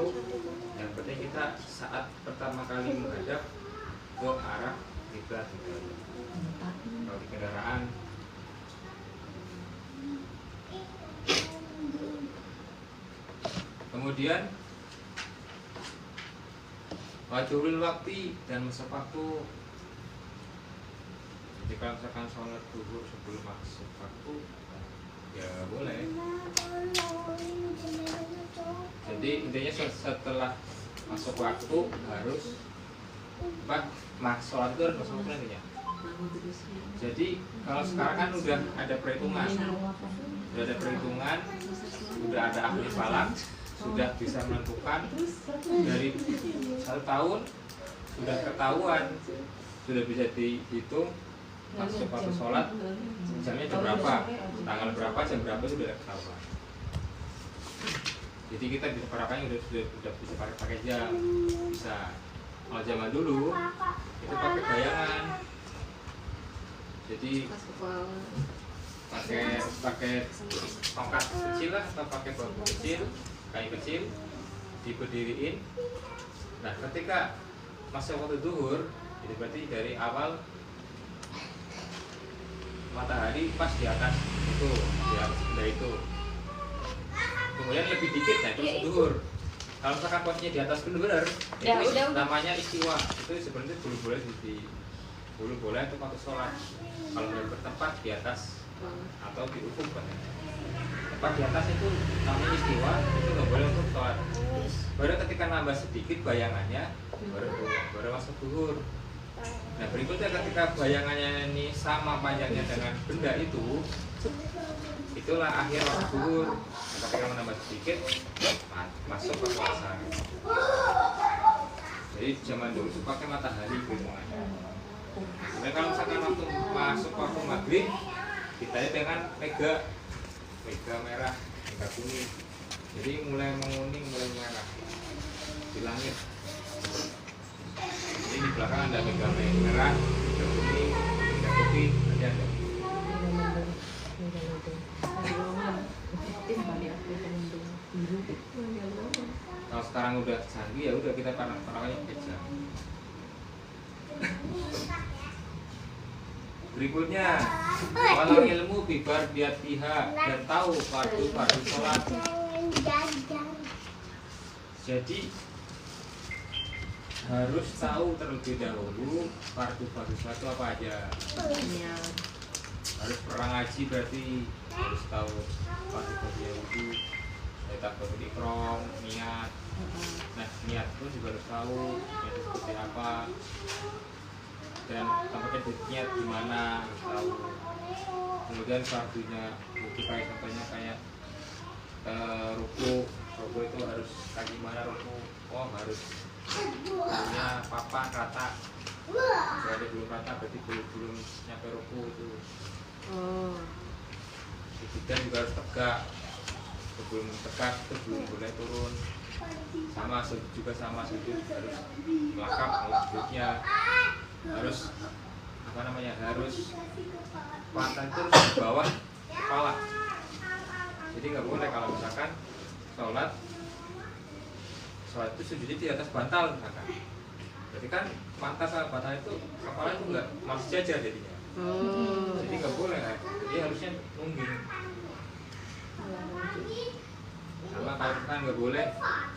Speaker 2: yang penting kita saat pertama kali menghadap ke arah kiblat gitu. Kalau di kendaraan, kemudian wajibul waktu dan masa waktu. Jadi kalau misalkan sholat zuhur sebelum masuk waktu, ya boleh. Jadi intinya setelah masuk waktu harus sholat itu harus masuk waktu nantinya. Jadi kalau sekarang kan udah ada perhitungan, udah ada ahli falak, sudah bisa menentukan dari 1 tahun sudah ketahuan, sudah bisa dihitung masuk waktu sholat jamnya jam berapa, tanggal berapa, jam berapa sudah ketahuan. Jadi kita bisa parapannya udah bisa pakai jam, bisa. Kalau zaman dulu itu pakai bayangan, jadi pakai tongkat kecil lah atau pakai bambu kecil, kayu kecil diberdiriin. Nah ketika masuk waktu zuhur, jadi berarti dari awal matahari pas di atas itu, di atas benda itu. Kemudian lebih dikit, nah itu zuhur. Kalau misalkan posnya di atas benar-benar,
Speaker 4: Ya,
Speaker 2: itu
Speaker 4: udah.
Speaker 2: namanya istiwa. Itu sebenarnya boleh boleh untuk waktu sholat. Kalau mau bertempat di atas atau di ufuk kan. Tempat di atas itu namanya istiwa, itu nggak boleh untuk sholat. Baru ketika nambah sedikit bayangannya, baru masuk zuhur. Nah berikutnya ketika bayangannya ini sama panjangnya dengan benda itu, itulah akhir waktu zuhur. Nah, ketika menambah sedikit, masuk ke puasa. Jadi zaman dulu itu pakai matahari gitu. Nah kalau misalkan waktu masuk waktu maghrib, kita dengan mega merah, mega kuning. Jadi mulai menguning, mulai merah di langit. Jadi di belakang ada mega merah, mega kuning, mega putih, nanti ada. Kalau sekarang udah canggih ya udah kita parahnya kejam. Berikutnya, walau ilmu bibar biatiha, dan tahu fardu sholat. Jadi harus tahu terlebih dahulu fardu sholat itu apa aja. Harus pernah ngaji berarti harus tahu fardu itu. Takbiratul ihram, niat. Nah niat pun juga harus tahu niat seperti apa. Dan tempatnya niat di mana harus tahu. Kemudian fardunya itu kayak contohnya kayak ruku itu harus kayak gimana ruku. Oh harus punya papan rata. Berarti belum rata berarti belum nyampe ruku itu. Dan juga harus tegak. sebelum tekad itu belum boleh turun. Sama sujud juga sama, sujud harus melangkap sujudnya, harus harus pantat itu harus di bawah kepala. Jadi nggak boleh kalau misalkan sholat itu sujudnya di atas bantal misalkan. Jadi kan pantat sama bantal itu kepala itu nggak masih jajar jadinya. Jadi nggak boleh kan. Jadi harusnya nungging. Sama kalau misalkan nggak boleh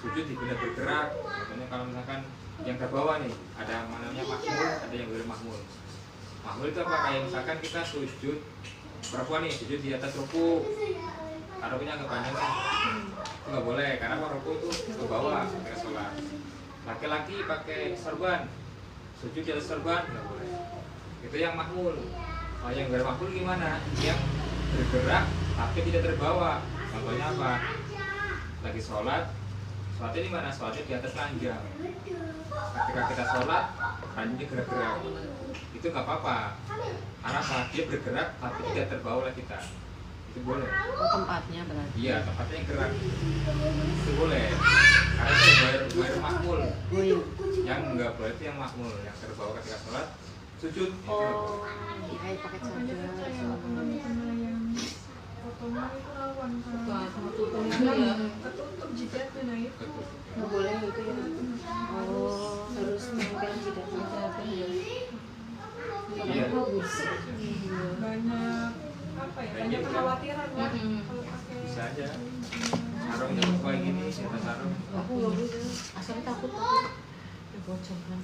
Speaker 2: sujud di benda bergerak. Contohnya kalau misalkan yang terbawa nih ada yang namanya mahmul, ada yang belum mahmul. Mahmul itu apa? Kayak misalkan kita sujud perempuan nih sujud di atas ruku, rukunya agak panjang sih, itu nggak boleh karena ruku itu ke bawah ketika sholat. Laki-laki pakai sorban, sujud di atas sorban nggak boleh. Itu yang mahmul. Oh, yang nggak mahmul gimana? Yang bergerak tapi tidak terbawa. Contohnya apa? Lagi sholat, sholatnya di mana? Sholatnya di atas ranjang. Ketika kita sholat, ranjangnya gerak-gerak. Itu nggak apa-apa. Karena saat dia bergerak tapi tidak terbawa oleh kita. Itu boleh.
Speaker 1: Tempatnya berarti.
Speaker 2: Iya, tempatnya yang gerak. Itu boleh. Karena itu bayar mahmul. Yang nggak boleh itu yang mahmul, yang terbawa ketika sholat, sujud.
Speaker 1: Oh, iya pakai
Speaker 5: Makanya kan
Speaker 1: cadar.
Speaker 5: saya kena yang fotonya itu rawan kan. Ketutup jidatnya, nah itu
Speaker 4: nggak boleh gitu ya.
Speaker 1: Oh,
Speaker 4: Harus menempel jidatnya.
Speaker 2: Iya.
Speaker 5: banyak apa ya, banyak kekhawatiran kan kalau pakai
Speaker 2: Bisa aja. Sarungnya kayak gini, di atas sarung.
Speaker 1: Aku nggak bisa. Asal takut ya bocor kan.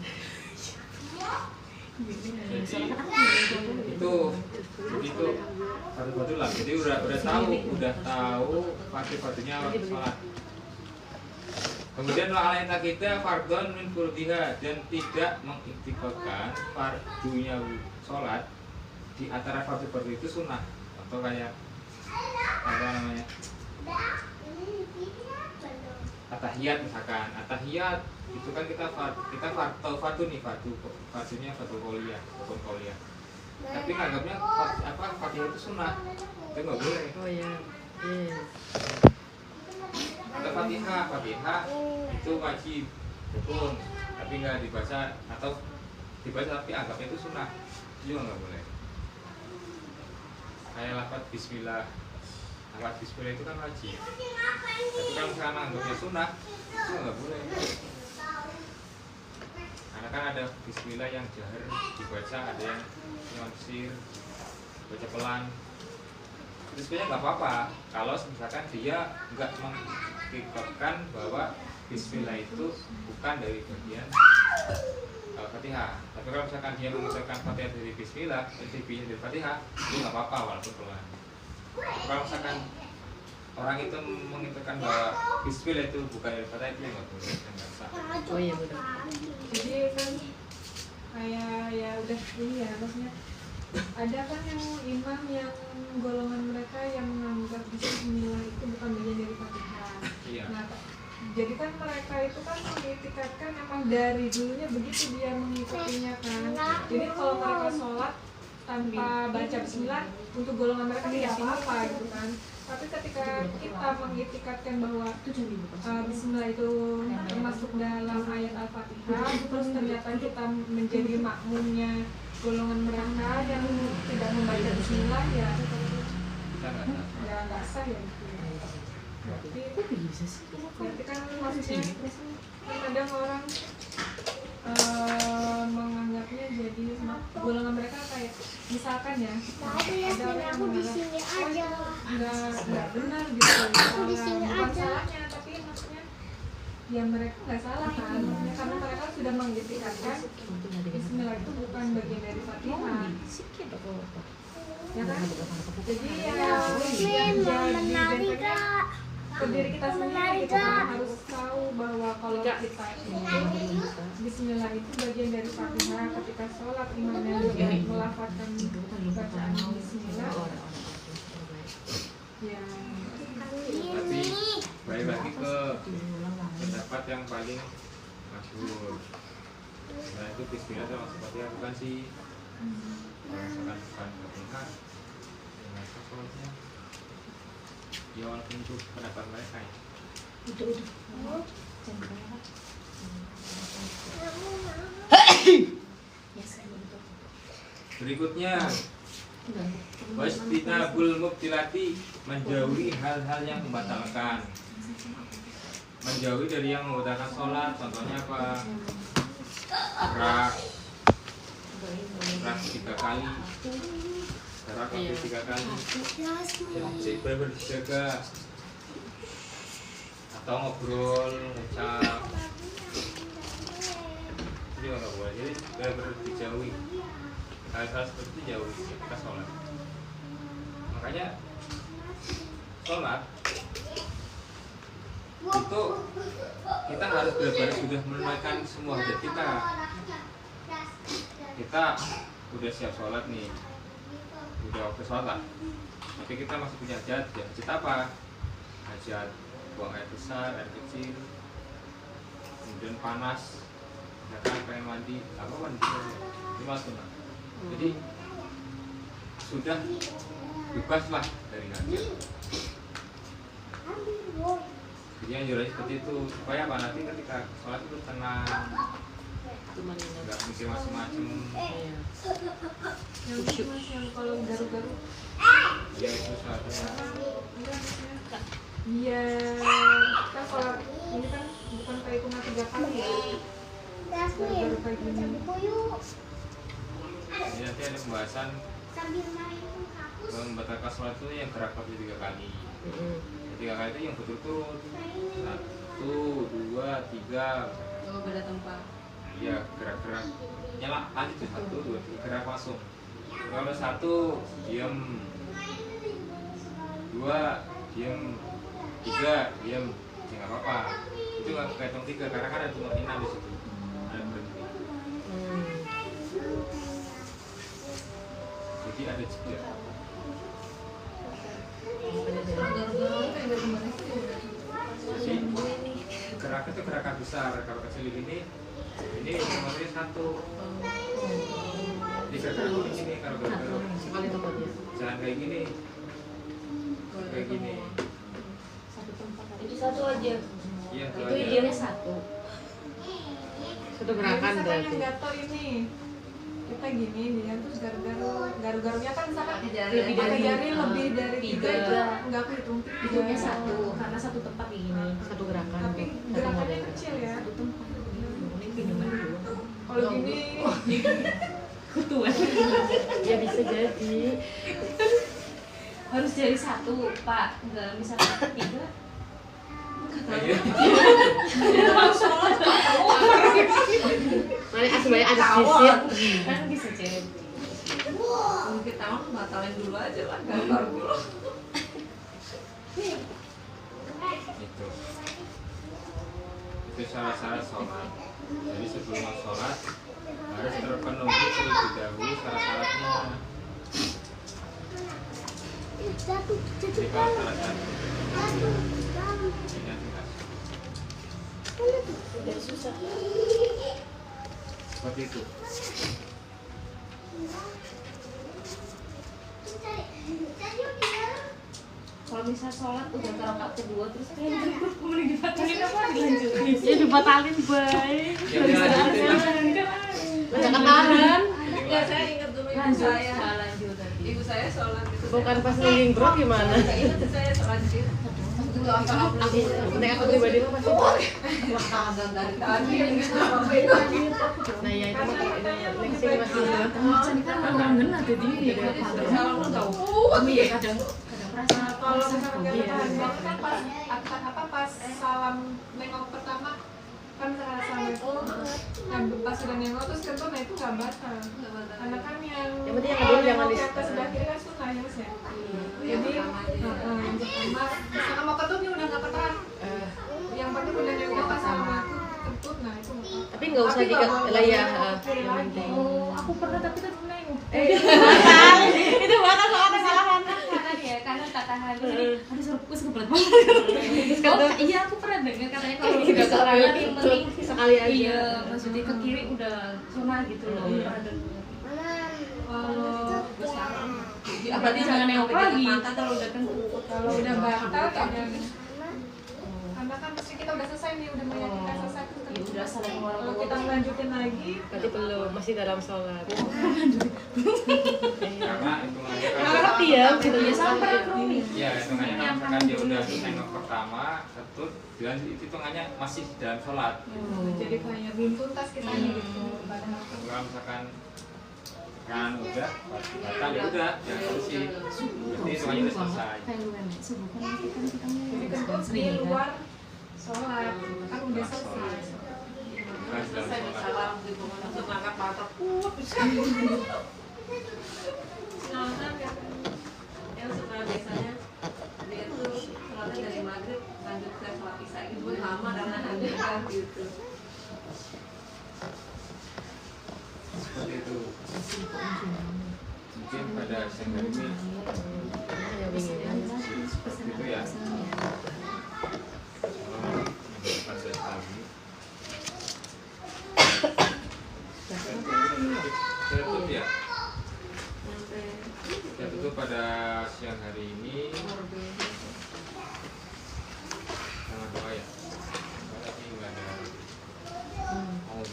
Speaker 2: Itu batu-batu lah. Jadi udah tahu pasti-patunya sholat. Kemudian wa'alaita kita fardhon min furdiha, dan tidak mengiktikotkan fardunya sholat di antara fardu-fardu itu sunnah. Atau kayak apa namanya, atahiyat misalkan. Atahiyat itu kan kita fardu nih, fardunya fardu qauliyah, rukun qauliyah. Tapi nganggapnya Fatihah itu sunnah, itu nggak boleh.
Speaker 1: Oh iya. Iya.
Speaker 2: Atau Fatihah itu wajib rukun, tapi nggak dibaca, atau dibaca tapi anggapnya itu sunnah, itu juga nggak boleh. Kayak lafaz Bismillah, lafaz Bismillah itu kan wajib, tapi kalau misalnya anggapnya sunnah, itu nggak boleh. Karena kan ada Bismillah yang jahar dibaca, ada yang nyonsir, baca pelan. Itu sebenarnya nggak apa-apa kalau misalkan dia nggak mengikutkan bahwa Bismillah itu bukan dari bagian Fatihah. Tapi kalau misalkan dia mengucapkan Fatihah dari Bismillah, dari Fatihah, itu nggak apa-apa walaupun pelan. Kalau misalkan orang itu mengikutkan bahwa Bismillah itu bukan dari Fatihah, itu nggak boleh, nggak sah.
Speaker 1: Oh iya benar.
Speaker 5: jadi kan kayak ya udah ini ya, maksudnya ada kan yang imam yang golongan mereka yang menganggap Bismillah itu bukan bagian dari Fatihah.
Speaker 2: Iya.
Speaker 5: Nah, jadi kan mereka itu kan mengitikadkan emang dari dulunya begitu dia mengikutinya kan. Jadi kalau mereka sholat tanpa baca Bismillah, untuk golongan mereka tidak apa-apa gitu kan. Tapi ketika kita mengitikadkan bahwa Bismillah itu termasuk dalam ayat Al-Fatihah, terus ternyata kita menjadi makmumnya golongan mereka yang tidak membaca Bismillah, ya
Speaker 2: Kita nggak sah.
Speaker 5: nggak sah ya gitu. Berarti
Speaker 1: Kok bisa sih?
Speaker 5: berarti kan maksudnya kan kadang orang menganggapnya jadi golongan mereka kayak misalkan ya ada orang yang menganggap nggak benar gitu, bukan salahnya, tapi maksudnya ya mereka nggak salah kan, maksudnya karena mereka sudah mengitikadkan Bismillah itu bukan bagian dari Fatihah, ya kan? Jadi ya yang jadi bentengnya ke diri kita sendiri gitu kan, harus tahu bahwa kalau kita Bismillah itu bagian dari Fatihah. Ketika sholat imamnya melafazkan bacaan Bismillah, ya
Speaker 2: Tapi balik lagi ke pendapat yang paling masyhur. Nah itu Bismillah termasuk Fatihah bukan sih? Kalau misalkan bukan Fatihah, ya nggak sah sholatnya. Ya walaupun itu pendapat mereka ya. Berikutnya wastinabul mubtilati, menjauhi hal-hal yang membatalkan. Menjauhi dari yang membatalkan sholat, contohnya apa? Gerak 3 kali, gerak waktu 3 kali, benar dijaga, atau ngobrol, ngucap, jadi nggak boleh. Jadi benar dijauhi hal-hal seperti itu, jauhi ketika sholat. Makanya sholat itu kita harus benar-benar sudah menunaikan semua hajat kita. Kita udah siap sholat nih, udah waktu sholat, tapi kita masih punya hajat. Hajat apa? Hajat buang air besar, air kecil, kemudian panas, ya kan, pengen mandi, apa mandi itu masuk. Jadi sudah bebaslah dari hajat. Jadi anjurannya seperti itu, supaya apa, nanti ketika sholat itu tenang, nggak mikir macam-macam.
Speaker 5: Yang itu mas, yang kalau garu-garu.
Speaker 2: Ya itu saatnya.
Speaker 5: Iya, kan sholat ini kan bukan kayak cuma 3 kali ya. Garu-garu kayak gini.
Speaker 2: Jadi nanti ada pembahasan membatalkan sholat itu yang gerak waktu 3 kali. 3 kali itu yang berturut-turut, 1, 2, 3.
Speaker 4: Oh, beda tempat.
Speaker 2: Iya, gerak-gerak nyala lanjut tuh, 1, 2, 3, gerak langsung. Kalau 1 diam, 2 diam, 3 diam, ya nggak apa-apa. Itu nggak kehitung 3 karena kan ada tumaninah di situ, ada berhenti. Jadi ada jeda. Jadi gerak itu gerakan besar. Kalau kecil ini nomornya 1. Jadi gerak ini kalau
Speaker 1: sekali tempatnya.
Speaker 2: jangan kayak gini, kayak gini.
Speaker 6: Itu 1 aja.
Speaker 2: Iya,
Speaker 6: Itu
Speaker 2: aja.
Speaker 6: idealnya 1.
Speaker 1: Satu gerakan
Speaker 5: Misalkan
Speaker 1: berarti.
Speaker 5: yang gatel ini, kita gini, dia terus garu-garunya kan misalkan
Speaker 6: Lebih
Speaker 5: pakai
Speaker 6: dari-
Speaker 5: jari lebih dari 3
Speaker 6: tiga.
Speaker 5: itu nggak aku hitung.
Speaker 6: Itunya 1 karena 1 tempat kayak gini.
Speaker 1: Satu gerakan.
Speaker 5: Tapi
Speaker 1: Satu
Speaker 5: gerakannya
Speaker 1: model.
Speaker 5: kecil ya.
Speaker 6: 1 tempat. Ini pinjaman dulu.
Speaker 5: Kalau gini,
Speaker 6: Ketuan.
Speaker 1: Ya bisa jadi.
Speaker 6: Harus dari 1, Pak. Enggak misalnya 3.
Speaker 2: Iya.
Speaker 1: Mana sebenarnya ada sisir.
Speaker 6: Kan bisa jadi.
Speaker 4: Mungkin tahu batalin dulu aja lah, gampang dulu.
Speaker 2: Itu syarat-syarat sholat. Jadi sebelum sholat harus terpenuhi terlebih dahulu syarat-syaratnya. Jadi kalau syarat-syarat ini nanti kasih. Seperti itu.
Speaker 6: Kalau misal sholat udah ke rakaat kedua terus kayak kemudian dibatalin apa dilanjutin?
Speaker 3: Ya dibatalin baik.
Speaker 2: Yang dilanjutin.
Speaker 1: Banyak ketahan.
Speaker 4: Ya, saya ingat dulu ibu
Speaker 6: Lanjut,
Speaker 4: saya.
Speaker 6: lanjut tadi.
Speaker 4: Ibu saya sholat itu.
Speaker 1: Bukan pas ngelilin bro gimana?
Speaker 4: Itu saya sholat di situ.
Speaker 1: Nek aku pribadi mah pasti boleh.
Speaker 4: Makanan dari tadi gitu apa itu?
Speaker 1: Nah ya itu mah kalau ini next ini masih
Speaker 6: Jadi kan orang ngena jadi
Speaker 4: Salah lu tahu.
Speaker 6: iya kadang merasa
Speaker 5: kalau misalkan nggak ketahan banget kan pas salam nengok pertama kan misalkan assalamualaikum, nah pas sudah nengok terus kentut, nah itu nggak batal. Karena kan yang
Speaker 1: penting yang kedua jangan
Speaker 5: nengok yang ke sebelah kiri kan sunnah ya mas ya. Jadi yang pertama misalkan mau kentut nih udah nggak ketahan. Yang penting udah nengok pas sama itu kentut, nah itu nggak apa-apa.
Speaker 1: tapi nggak usah
Speaker 5: Tapi
Speaker 1: di
Speaker 5: nggak boleh
Speaker 1: lah ya
Speaker 5: ke kiri
Speaker 1: yang
Speaker 5: lagi.
Speaker 1: penting.
Speaker 6: Oh, aku pernah tapi kan nengok.
Speaker 3: Itu bakal soal kesalahan.
Speaker 6: Kanan ya, kanan katahan. Aduh suruhku kebelet banget. Oh, iya aku pernah dengar katanya kalau udah ke kanan yang penting
Speaker 1: sekali aja.
Speaker 6: iya, maksudnya ke kiri udah sunah gitu loh. Pernah dengar.
Speaker 5: Kalau
Speaker 6: Berarti jangan nengok lagi.
Speaker 4: Kalau udah kan
Speaker 5: kalau udah batal kadang karena kan mesti kita udah selesai nih, udah meyakinkan selesai terus kan.
Speaker 6: Ya udah saling
Speaker 5: Kalau
Speaker 6: orang
Speaker 5: kita melanjutin lagi,
Speaker 1: Berarti belum, masih dalam sholat.
Speaker 2: Karena hitungannya kan
Speaker 1: Ngerti ya, gitu
Speaker 6: ya
Speaker 1: ya
Speaker 6: sampai
Speaker 2: ya hitungannya kan misalkan dia udah nengok pertama ketut dan itu hitungannya masih dalam sholat.
Speaker 5: jadi kayak belum tuntas kitanya gitu. Padahal
Speaker 2: Kalau misalkan kan udah batal ya udah jangan terusin, berarti hitungannya udah selesai.
Speaker 5: jadi kentut di luar sholat kan udah selesai.
Speaker 2: Kan dalam
Speaker 4: saya
Speaker 2: sholat.
Speaker 4: salah gitu langsung ngangkat mata
Speaker 5: Nah,
Speaker 4: yang suka biasanya dia tuh sholatnya dari maghrib lanjut ke sholat isya gitu lama karena hanya kan gitu.
Speaker 2: Seperti itu. Mungkin pada siang hari ini seperti itu ya. Pas saya pagi. Saya tutup ya. Saya tutup pada siang hari ini. Sama doa ya. Tapi nggak ada. Oh,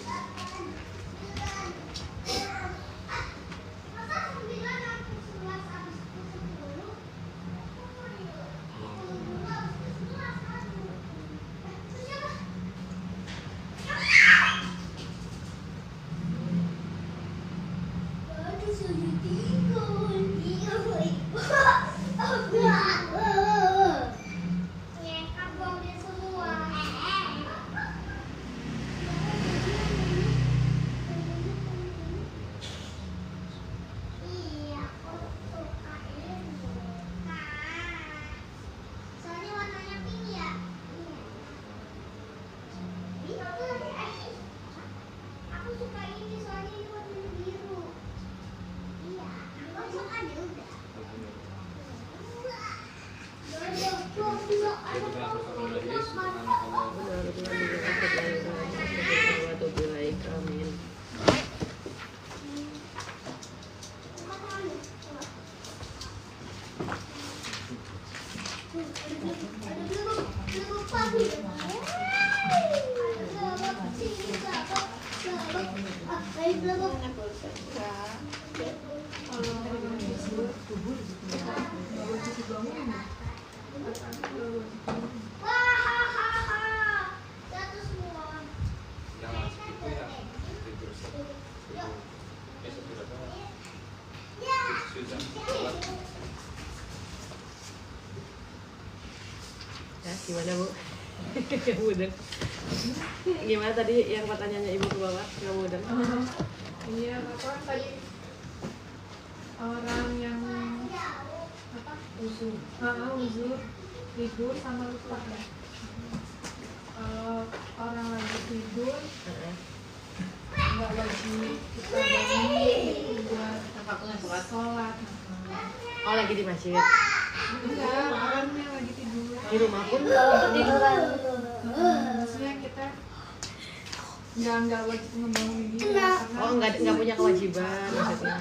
Speaker 1: Ya, gimana Bu? Mudeng. Gimana tadi yang pertanyaannya Ibu ke bawah? Nggak mudeng?
Speaker 5: iya apa tadi orang yang apa uzur tidur sama lupa ya. Kalau orang lagi tidur nggak wajib kita bangun buat sholat.
Speaker 1: Oh, lagi di masjid.
Speaker 5: Enggak, orang yang lagi tidur.
Speaker 1: Di rumah pun
Speaker 5: Maksudnya kita nggak wajib ngebangunin dia.
Speaker 1: oh nggak punya kewajiban maksudnya.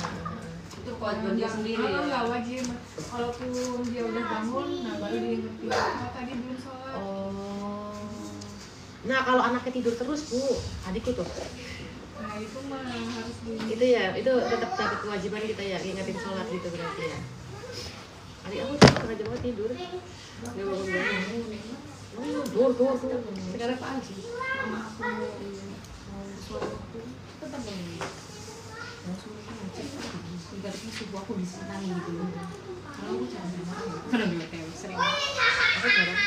Speaker 4: Itu kewajiban dia sendiri ya.
Speaker 5: Nggak wajib. Kalaupun dia udah bangun, nah baru diingetin. Oh tadi belum sholat.
Speaker 1: Oh. Nah, kalau anaknya tidur terus, Bu, adikku tuh.
Speaker 5: Nah itu mah harus di.
Speaker 1: Itu ya, itu tetap dapat kewajiban kita ya, ingetin sholat gitu berarti ya. Adik aku tuh setengah jam tidur. Nggak bangun-bangun. Oh, tuh. Sekarang pagi.
Speaker 6: tetap bangun. Mau suruh ngaji, ibaratnya subuh aku disenangi gitu loh. Kalau aku jarang banget, karena dulu kayak sering.
Speaker 1: Aku jarang.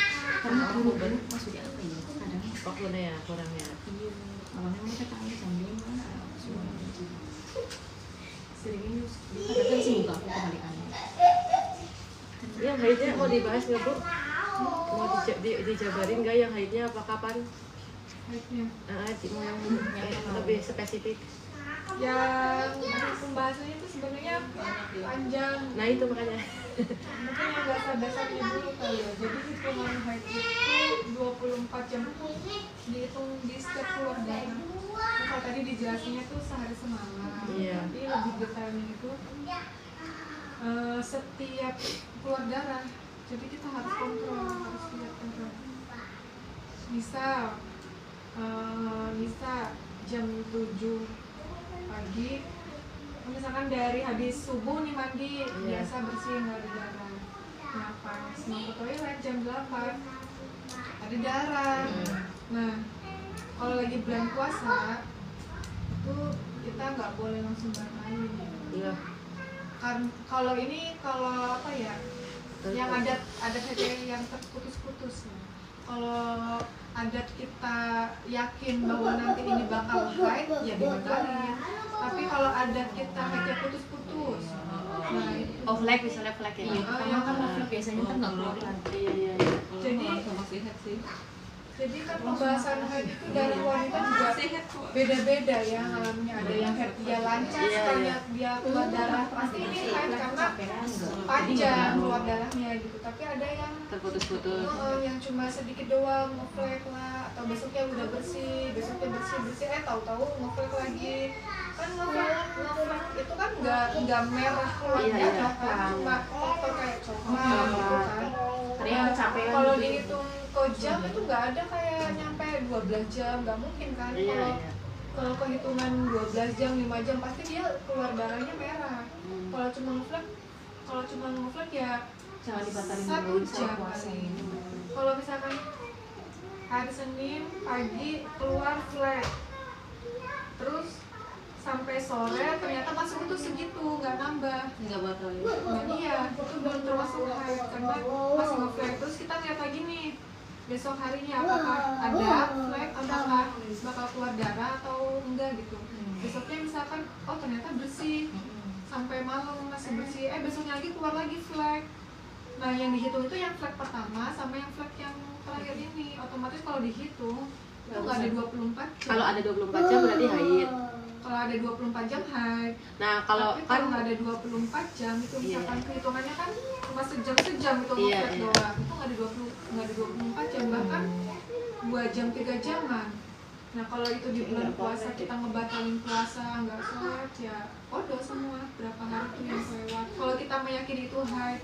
Speaker 6: Karena aku beban maksudnya apa ya? Kadang
Speaker 1: Waktunya ya, kurangnya.
Speaker 6: iya, awalnya mereka tahu jam 5 seringnya kadang kan sibuk aku kebalikannya.
Speaker 1: Yang haidnya mau dibahas nggak Bu? Mau dijabarin nggak yang haidnya apa kapan?
Speaker 5: Baiknya.
Speaker 1: Mau yang lebih spesifik.
Speaker 5: Yang pembahasannya itu sebenarnya panjang.
Speaker 1: Nah itu makanya.
Speaker 5: Mungkin yang dasar-dasarnya dulu kali ya. Jadi hitungan haid itu 24 jam dihitung di setiap keluar darah. Maka tadi ngejelasinnya tuh sehari semalam.
Speaker 1: Iya.
Speaker 5: Tapi lebih detailnya itu setiap keluar darah. Jadi kita harus kontrol, harus lihat kontrol. Bisa jam 7 pagi, misalkan dari habis subuh nih mandi, biasa bersih nggak ada darah. Nah pas mau ke toilet jam 8 ada darah. Nah kalau lagi bulan puasa itu kita nggak boleh langsung bermain.
Speaker 1: Iya.
Speaker 5: Kalau ini kalau apa ya, yang adat yang terputus-putus. Kalau adat kita yakin bahwa nanti ini bakal haid, ya dibatalin. Tapi kalau adat kita haidnya putus-putus, nah itu.
Speaker 1: Oh, flag misalnya flag ya.
Speaker 6: Iya, pertama kan konflik biasanya kan nggak keluar lagi.
Speaker 1: Iya.
Speaker 5: Jadi kan pembahasan haid itu dari wanita juga beda-beda ya alamnya. Ada yang haid dia lancar, sekalinya dia keluar darah pasti ini haid karena panjang keluar darahnya gitu. Tapi ada yang
Speaker 1: Terputus-putus.
Speaker 5: yang cuma sedikit doang ngeflek lah, atau besoknya udah bersih, tahu-tahu ngeflek lagi. Kan ngeflek itu kan nggak merah keluar darah kan, cuma faktor kayak coklat gitu kan. Kalau dihitung ke jam itu nggak ada kayak nyampe 12 jam, nggak mungkin kan. Kalau kehitungan 12 jam, 5 jam pasti dia keluar darahnya merah. Kalau cuma ngeflek ya
Speaker 6: Jangan dibatalin
Speaker 5: 1
Speaker 6: dulu
Speaker 5: jam
Speaker 6: sama puasa
Speaker 5: kali.
Speaker 6: ini.
Speaker 5: Kalau misalkan hari Senin pagi keluar flek, terus sampai sore ternyata masuk itu segitu, nggak nambah.
Speaker 6: Nggak batal ya.
Speaker 5: Nah iya, itu belum termasuk haid karena masih ngeflek. Terus kita lihat lagi nih, besok harinya apakah ada flek, apakah bakal keluar darah atau enggak gitu. Besoknya misalkan, oh ternyata bersih, sampai malam masih bersih, besoknya lagi keluar lagi flek. Nah yang dihitung itu yang flek pertama sama yang flek yang terakhir ini. Otomatis kalau dihitung itu nggak ada 24 jam.
Speaker 1: Kalau ada 24 jam berarti haid.
Speaker 5: Kalau ada 24 jam haid.
Speaker 1: Nah, kalau
Speaker 5: tapi
Speaker 1: kan
Speaker 5: kalau nggak ada 24 jam itu misalkan kehitungannya kan cuma sejam itu
Speaker 1: Iya,
Speaker 5: ngeflek
Speaker 1: iya.
Speaker 5: doang. Itu nggak ada 24 jam, bahkan 2 jam 3 jaman. Nah kalau itu di bulan puasa kita ngebatalin puasa, nggak sholat ya bodoh semua. Berapa hari itu yang lewat. Kalau kita meyakini itu haid,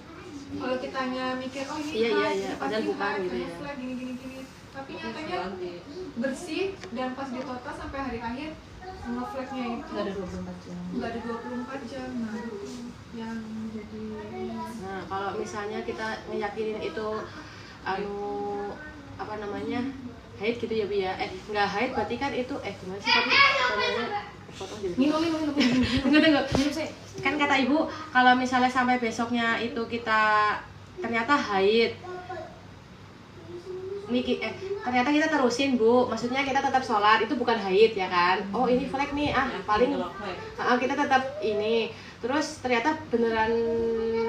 Speaker 5: kalau kitanya mikir oh ini
Speaker 1: Iya,
Speaker 5: haid,
Speaker 1: iya.
Speaker 5: ini
Speaker 1: Padahal
Speaker 5: pasti
Speaker 1: bukan
Speaker 5: haid,
Speaker 1: gitu ya.
Speaker 5: ngeflek gini. Tapi nyatanya bersih dan pas ditotal sampai hari akhir ngefleknya itu
Speaker 6: Nggak ada 24 jam.
Speaker 5: nggak ada 24 jam. Nah itu yang jadi
Speaker 1: Nah, kalau misalnya kita ngeyakinin itu apa namanya? Haid gitu ya, Bi ya. Enggak haid berarti kan itu gimana sih tadi namanya? Potong dulu.
Speaker 6: Minum.
Speaker 1: Tunggu. Kan kata Ibu kalau misalnya sampai besoknya itu kita ternyata haid. Ternyata kita terusin, Bu. Maksudnya kita tetap sholat, itu bukan haid ya kan? Oh, ini flek nih, paling kita tetap ini. Terus ternyata beneran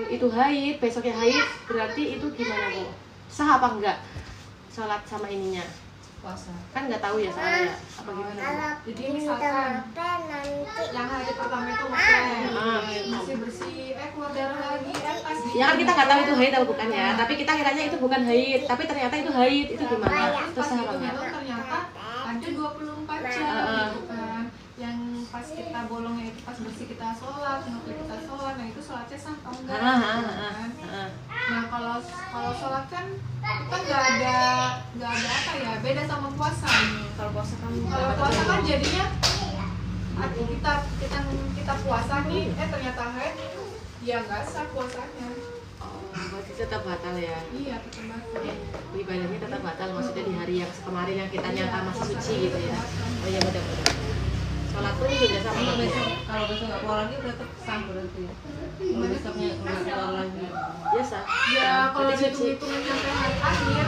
Speaker 1: itu haid, besoknya haid, berarti itu gimana, Bu? Sah apa enggak? Sholat sama ininya.
Speaker 6: Puasa.
Speaker 1: Kan nggak tahu ya soalnya apa gimana, Bu?
Speaker 5: jadi misalkan yang hari pertama itu ngeflek masih bersih, keluar darah lagi, pas
Speaker 1: Ya kan kita nggak tahu itu haid atau bukan ya, tapi kita kiranya itu bukan haid, tapi ternyata itu haid, itu gimana? Itu
Speaker 5: pas
Speaker 1: sah apa
Speaker 5: itu
Speaker 1: enggak?
Speaker 5: ternyata ada 24 jam gitu kan. Yang pas kita bolongnya itu pas bersih kita sholat, ngeflek kita sholat, nah itu sholatnya sah atau enggak kan? Nah kalau sholat kan kita nggak ada apa ya, beda sama puasa.
Speaker 6: Kalau puasa kan
Speaker 5: Kalau puasa kan jadinya kita puasa nih, ternyata haid, ya nggak sah puasanya.
Speaker 1: Oh, berarti tetap batal ya?
Speaker 5: Iya, tetap batal.
Speaker 1: Ibadahnya tetap batal, maksudnya di hari yang kemarin yang kita nyata masih suci gitu ya? Oh iya benar. Sholat tuh juga sama
Speaker 4: Kalau
Speaker 1: ya?
Speaker 4: besok nggak keluar lagi tetap sah berarti ya. Kalau besoknya nggak keluar lagi.
Speaker 1: Biasa.
Speaker 5: Ya kalau
Speaker 1: Berarti suci.
Speaker 5: dihitung sampai hari akhir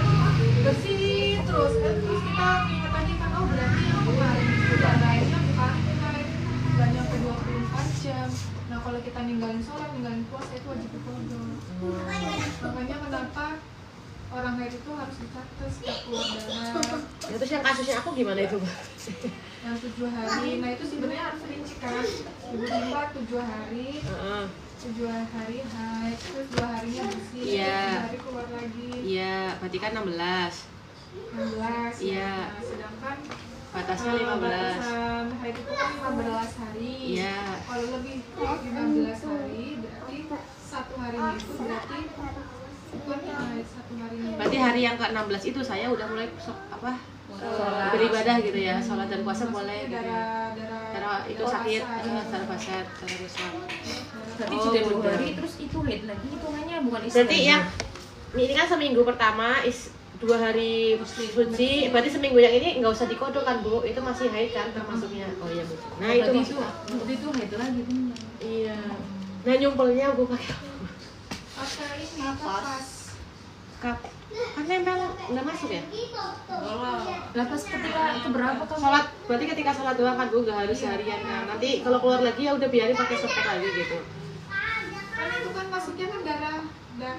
Speaker 5: bersih terus kita ingat lagi kan, oh berarti yang kemarin udah naiknya bukan haid, nggak nyampe 24 jam. Nah kalau kita ninggalin sholat, ninggalin puasa itu wajib dikodok. Makanya kenapa orang haid itu harus dicatat setiap keluar darah.
Speaker 1: Ya, terus yang kasusnya aku gimana itu, Bu?
Speaker 5: Yang 7 hari, nah itu sebenarnya harus rinci kan. Ibu Simba 7 hari, 7 hari haid, terus 2 harinya bersih,
Speaker 1: Iya.
Speaker 5: 7 hari keluar lagi.
Speaker 1: Iya, berarti kan 16.
Speaker 5: 16
Speaker 1: Iya.
Speaker 5: Nah, sedangkan
Speaker 1: Batasnya 15.
Speaker 5: Batasan haid itu kan 15 hari.
Speaker 1: Iya.
Speaker 5: Kalau lebih 15 hari berarti satu harinya itu berarti bukan haid satu harinya.
Speaker 1: Berarti hari yang ke-16 itu saya udah mulai beribadah gitu ya, sholat dan puasa boleh gitu ya. Darah itu sakit, darah basah, darah rusak.
Speaker 6: Berarti
Speaker 1: Oh,
Speaker 6: sudah 2
Speaker 1: udah.
Speaker 6: hari terus itu haid lagi hitungannya bukan isi.
Speaker 1: Berarti yang ini kan seminggu pertama 2 hari suci, berarti seminggu yang ini nggak usah dikodok kan Bu, itu masih haid kan termasuknya. Oh iya Bu. Nah itu
Speaker 6: berarti
Speaker 1: maksudnya.
Speaker 6: itu haid lagi benar.
Speaker 1: Iya. Nah nyumpelnya Bu pakai
Speaker 5: Pakai ini kapas.
Speaker 1: kap, kan nempel nggak masuk ya?
Speaker 6: Lah pas ketika keberapa kamu?
Speaker 1: Sholat, berarti ketika sholat doang kan Bu, nggak harus seharian. Nah, nanti kalau keluar lagi ya udah biarin pakai softtek lagi gitu.
Speaker 5: Kan itu kan masuknya kan darah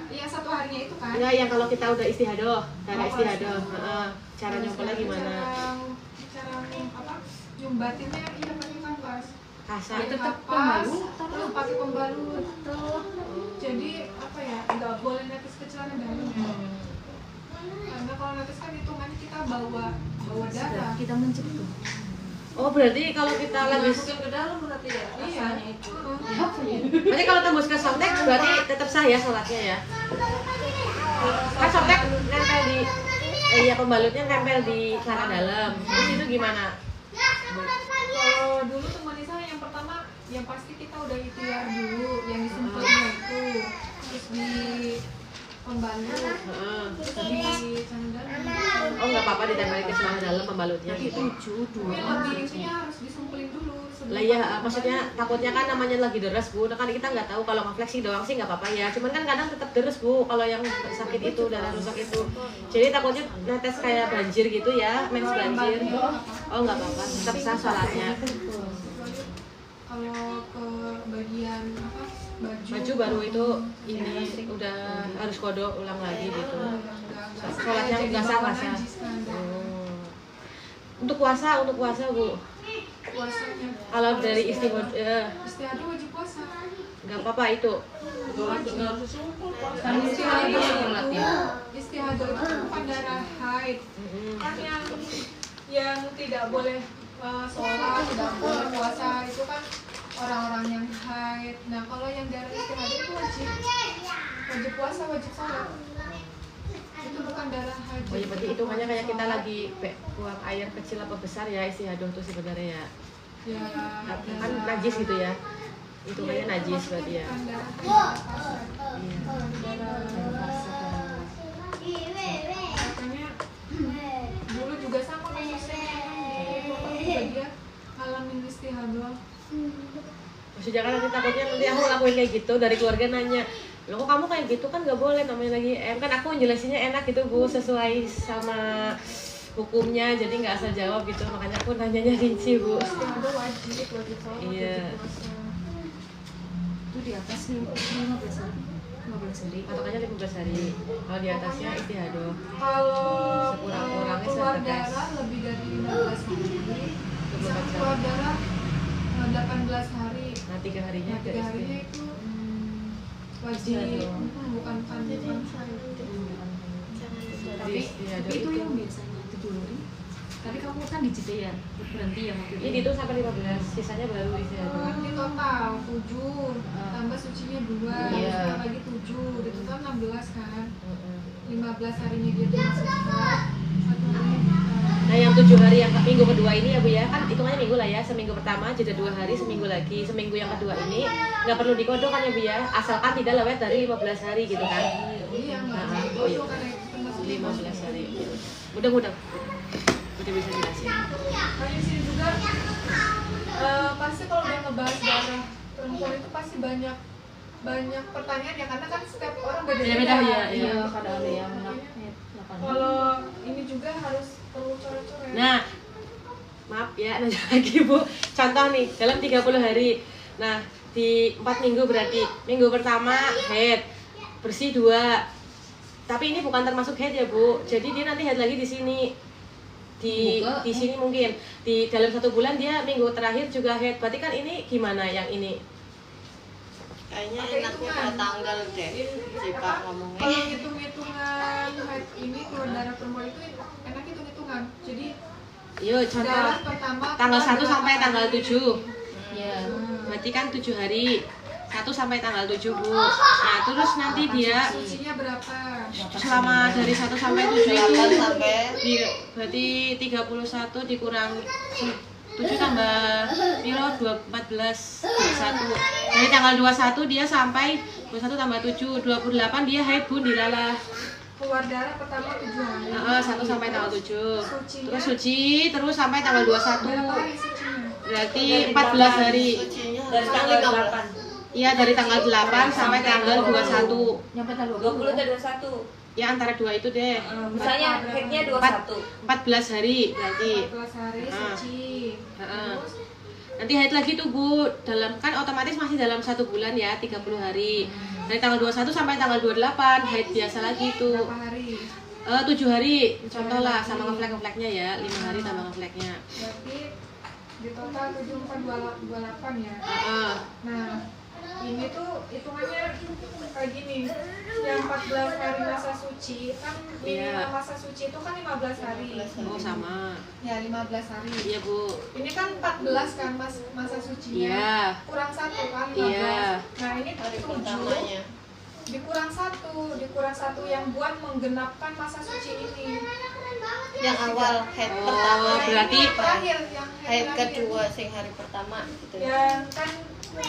Speaker 5: ya satu harinya itu kan.
Speaker 1: Enggak, yang kalau kita udah istihadoh, cara istihadoh. Cara nyumpelnya gimana?
Speaker 5: Cara apa? Nyumbatinnya iya pakai kapas.
Speaker 1: Kasar.
Speaker 6: Ya, tetap
Speaker 5: Kapas,
Speaker 6: pembalut,
Speaker 5: terus pakai pembalut. Jadi apa ya? Nggak boleh netes ke celana dalam. Karena kalau netes kan hitungannya kita bawa darah.
Speaker 6: Kita mencegah.
Speaker 1: Oh berarti kalau kita lagi,
Speaker 4: Masukin ke dalam berarti ya rasanya itu.
Speaker 1: berarti kalau tembus ke softtek berarti tetap sah ya sholatnya ya? Kan softtek nempel di, iya pembalutnya nempel di celana dalam. Terus itu gimana?
Speaker 5: Kalau dulu teman Nisa yang pertama yang pasti kita udah ikhtiar dulu yang disumpelnya itu terus di pembalut
Speaker 1: Heeh.
Speaker 5: di celana dalam.
Speaker 1: Oh nggak apa-apa ditempelin ke celana dalam pembalutnya
Speaker 6: Berarti
Speaker 1: gitu.
Speaker 6: 7, 2.
Speaker 5: Tapi lebih intinya harus disumpelin dulu sebelum
Speaker 1: Lah iya, maksudnya takutnya kan namanya lagi deres Bu, nah, kan kita nggak tahu kalau ngefleksi doang sih nggak apa-apa ya. Cuman kan kadang tetap deres Bu, kalau yang sakit itu darah rusak itu. Jadi takutnya netes kayak banjir gitu ya, mens banjir. Oh nggak apa-apa, tetap sah sholatnya.
Speaker 5: kalau ke bagian apa
Speaker 1: Baju baru itu ini udah harus kodok ulang lagi gitu. Sholatnya nggak sah nggak sah. Oh. Untuk puasa Bu,
Speaker 5: puasanya
Speaker 1: kalau dari istimewa
Speaker 5: istiadah wajib puasa.
Speaker 1: nggak apa-apa itu.
Speaker 6: Kan istilah itu sholat ya.
Speaker 5: Istiadah itu bukan darah haid. Kan yang tidak boleh sholat, tidak boleh puasa itu kan orang-orang yang haid. Nah kalau yang darah istiadah itu wajib puasa, wajib sholat. Itu bukan darah haid.
Speaker 1: Oh ya berarti hitungannya kayak kita lagi buang air kecil apa besar ya istihadoh tuh sebenarnya ya.
Speaker 5: Ya,
Speaker 1: Kan najis gitu ya. Hitungannya najis berarti ya.
Speaker 5: bukan darah haid,
Speaker 1: Iya.
Speaker 5: makanya dulu juga sama kasusnya juga dia ngalamin istihadah.
Speaker 1: Maksudnya kan nanti takutnya nanti aku lakuin kayak gitu dari keluarga nanya, loh kok kamu kayak gitu kan nggak boleh namanya lagi kan aku jelasinnya enak gitu Bu sesuai sama hukumnya jadi nggak asal jawab gitu makanya aku nanyanya rinci Bu.
Speaker 5: Istihadah wajib sholat,
Speaker 1: Iya.
Speaker 5: wajib puasa.
Speaker 6: Itu di atas 15 hari. 15 hari.
Speaker 1: Patokannya 15 hari. Kalau di atasnya istihadoh.
Speaker 5: Kalau
Speaker 1: Sekurang-kurangnya
Speaker 5: keluar
Speaker 1: setetes.
Speaker 5: darah lebih dari 15 hari, misalkan keluar darah 18 hari,
Speaker 1: Nah 3 harinya
Speaker 5: nah,
Speaker 1: ada
Speaker 5: 3 harinya
Speaker 1: istihadoh.
Speaker 5: itu wajib, bukan kandungan haid.
Speaker 6: Tapi
Speaker 1: istihadoh
Speaker 6: itu yang biasanya 7 hari. Tapi kamu kan di jeda ya, berhenti ya waktu itu.
Speaker 1: Ini tuh sampai 15, sisanya baru istihadoh.
Speaker 5: Kan di total 7, tambah sucinya 2,
Speaker 1: Iya.
Speaker 5: tambah lagi 7, di total 16 kan.
Speaker 1: Heeh.
Speaker 5: 15 harinya dia dimasukkan, 1 hari
Speaker 1: Nah yang 7 hari yang minggu kedua ini ya Bu ya, kan hitungannya minggu lah ya, seminggu pertama jeda 2 hari, seminggu lagi, seminggu yang kedua ini nggak perlu dikodok kan ya Bu ya, asalkan tidak lewat dari 15 hari gitu kan.
Speaker 5: iya nggak
Speaker 1: Ah,
Speaker 5: bisa
Speaker 1: oh iya.
Speaker 5: digodok karena itu termasuk
Speaker 1: 15 hari. Mudah-mudahan udah bisa jelasin.
Speaker 5: Nah di sini juga pasti kalau udah ngebahas darah perempuan itu pasti banyak pertanyaan ya karena kan setiap orang beda-beda.
Speaker 1: Beda-beda, iya.
Speaker 6: Iya, kadang ada yang
Speaker 5: Kalau ini juga harus perlu coret-coret.
Speaker 1: Nah, maaf ya, nanya lagi Bu. Contoh nih, dalam 30 hari. Nah, di 4 minggu berarti minggu pertama head bersih 2. Tapi ini bukan termasuk head ya Bu. Jadi dia nanti head lagi di sini. Di sini mungkin di dalam 1 bulan dia minggu terakhir juga head. Berarti kan ini gimana yang ini?
Speaker 7: Kayaknya
Speaker 5: Pakai
Speaker 7: enaknya
Speaker 5: hitungan.
Speaker 7: per tanggal deh, si Pak ngomongnya.
Speaker 5: Kalau hitung-hitungan haid ini keluar darah perempuan itu enak hitung-hitungan. Jadi
Speaker 1: Yuk contoh.
Speaker 5: Darah pertama
Speaker 1: Tanggal 1
Speaker 5: keluar
Speaker 1: sampai
Speaker 5: berapa
Speaker 1: tanggal
Speaker 5: hari?
Speaker 1: 7.
Speaker 6: Iya.
Speaker 1: Berarti kan 7 hari. 1 sampai tanggal 7, Bu. Nah, terus nanti dia
Speaker 5: Sucinya berapa?
Speaker 1: selama dari 1 sampai 7 itu
Speaker 7: 8 sampai
Speaker 1: berarti 31 dikurang 7 tambah piro 14 21. Dari tanggal 21 dia sampai 21 tambah 7 28 dia haid Bun dilalah.
Speaker 5: Keluar darah pertama 7 hari.
Speaker 1: 1 sampai tanggal 7.
Speaker 5: Sucinya
Speaker 1: Terus suci terus sampai tanggal 21.
Speaker 5: berapa hari sucinya?
Speaker 1: Berarti 14 hari.
Speaker 7: sucinya
Speaker 6: Dari tanggal 8.
Speaker 1: Iya, dari tanggal 8 sampai tanggal 21.
Speaker 6: Nyampe tanggal
Speaker 4: 20
Speaker 6: 20.
Speaker 4: atau 21.
Speaker 1: Ya antara dua itu deh.
Speaker 4: Misalnya headnya 21.
Speaker 1: 14 hari berarti.
Speaker 5: 14 hari
Speaker 1: Ah.
Speaker 5: suci.
Speaker 1: Heeh.
Speaker 5: Terus
Speaker 1: Nanti haid lagi tuh Bu, dalam kan otomatis masih dalam 1 bulan ya, 30 hari. Dari tanggal 21 sampai tanggal 28 haid biasa lagi tuh.
Speaker 5: berapa hari?
Speaker 1: 7 hari, contoh lah sama ngeflek-ngefleknya ya, 5 hari tambah ngefleknya.
Speaker 5: Berarti di total 7 4 28 ya.
Speaker 1: Heeh.
Speaker 5: Nah, ini tuh hitungannya kayak gini. Yang 14 hari masa suci kan minimal
Speaker 1: Iya.
Speaker 5: masa suci itu kan 15 hari.
Speaker 1: Oh sama.
Speaker 5: Ya 15 hari.
Speaker 1: Iya Bu.
Speaker 5: Ini kan 14 kan masa sucinya.
Speaker 1: Iya.
Speaker 5: Kurang 1 kan 15.
Speaker 1: Iya.
Speaker 5: Nah, ini
Speaker 7: hari
Speaker 5: 7
Speaker 7: pertamanya.
Speaker 5: dikurang 1 yang buat menggenapkan masa suci ini.
Speaker 7: Yang awal haid
Speaker 1: Oh,
Speaker 7: pertama
Speaker 1: berarti
Speaker 5: Yang terakhir yang
Speaker 7: haid
Speaker 5: terakhir.
Speaker 7: kedua sing hari pertama gitu.
Speaker 5: Yang kan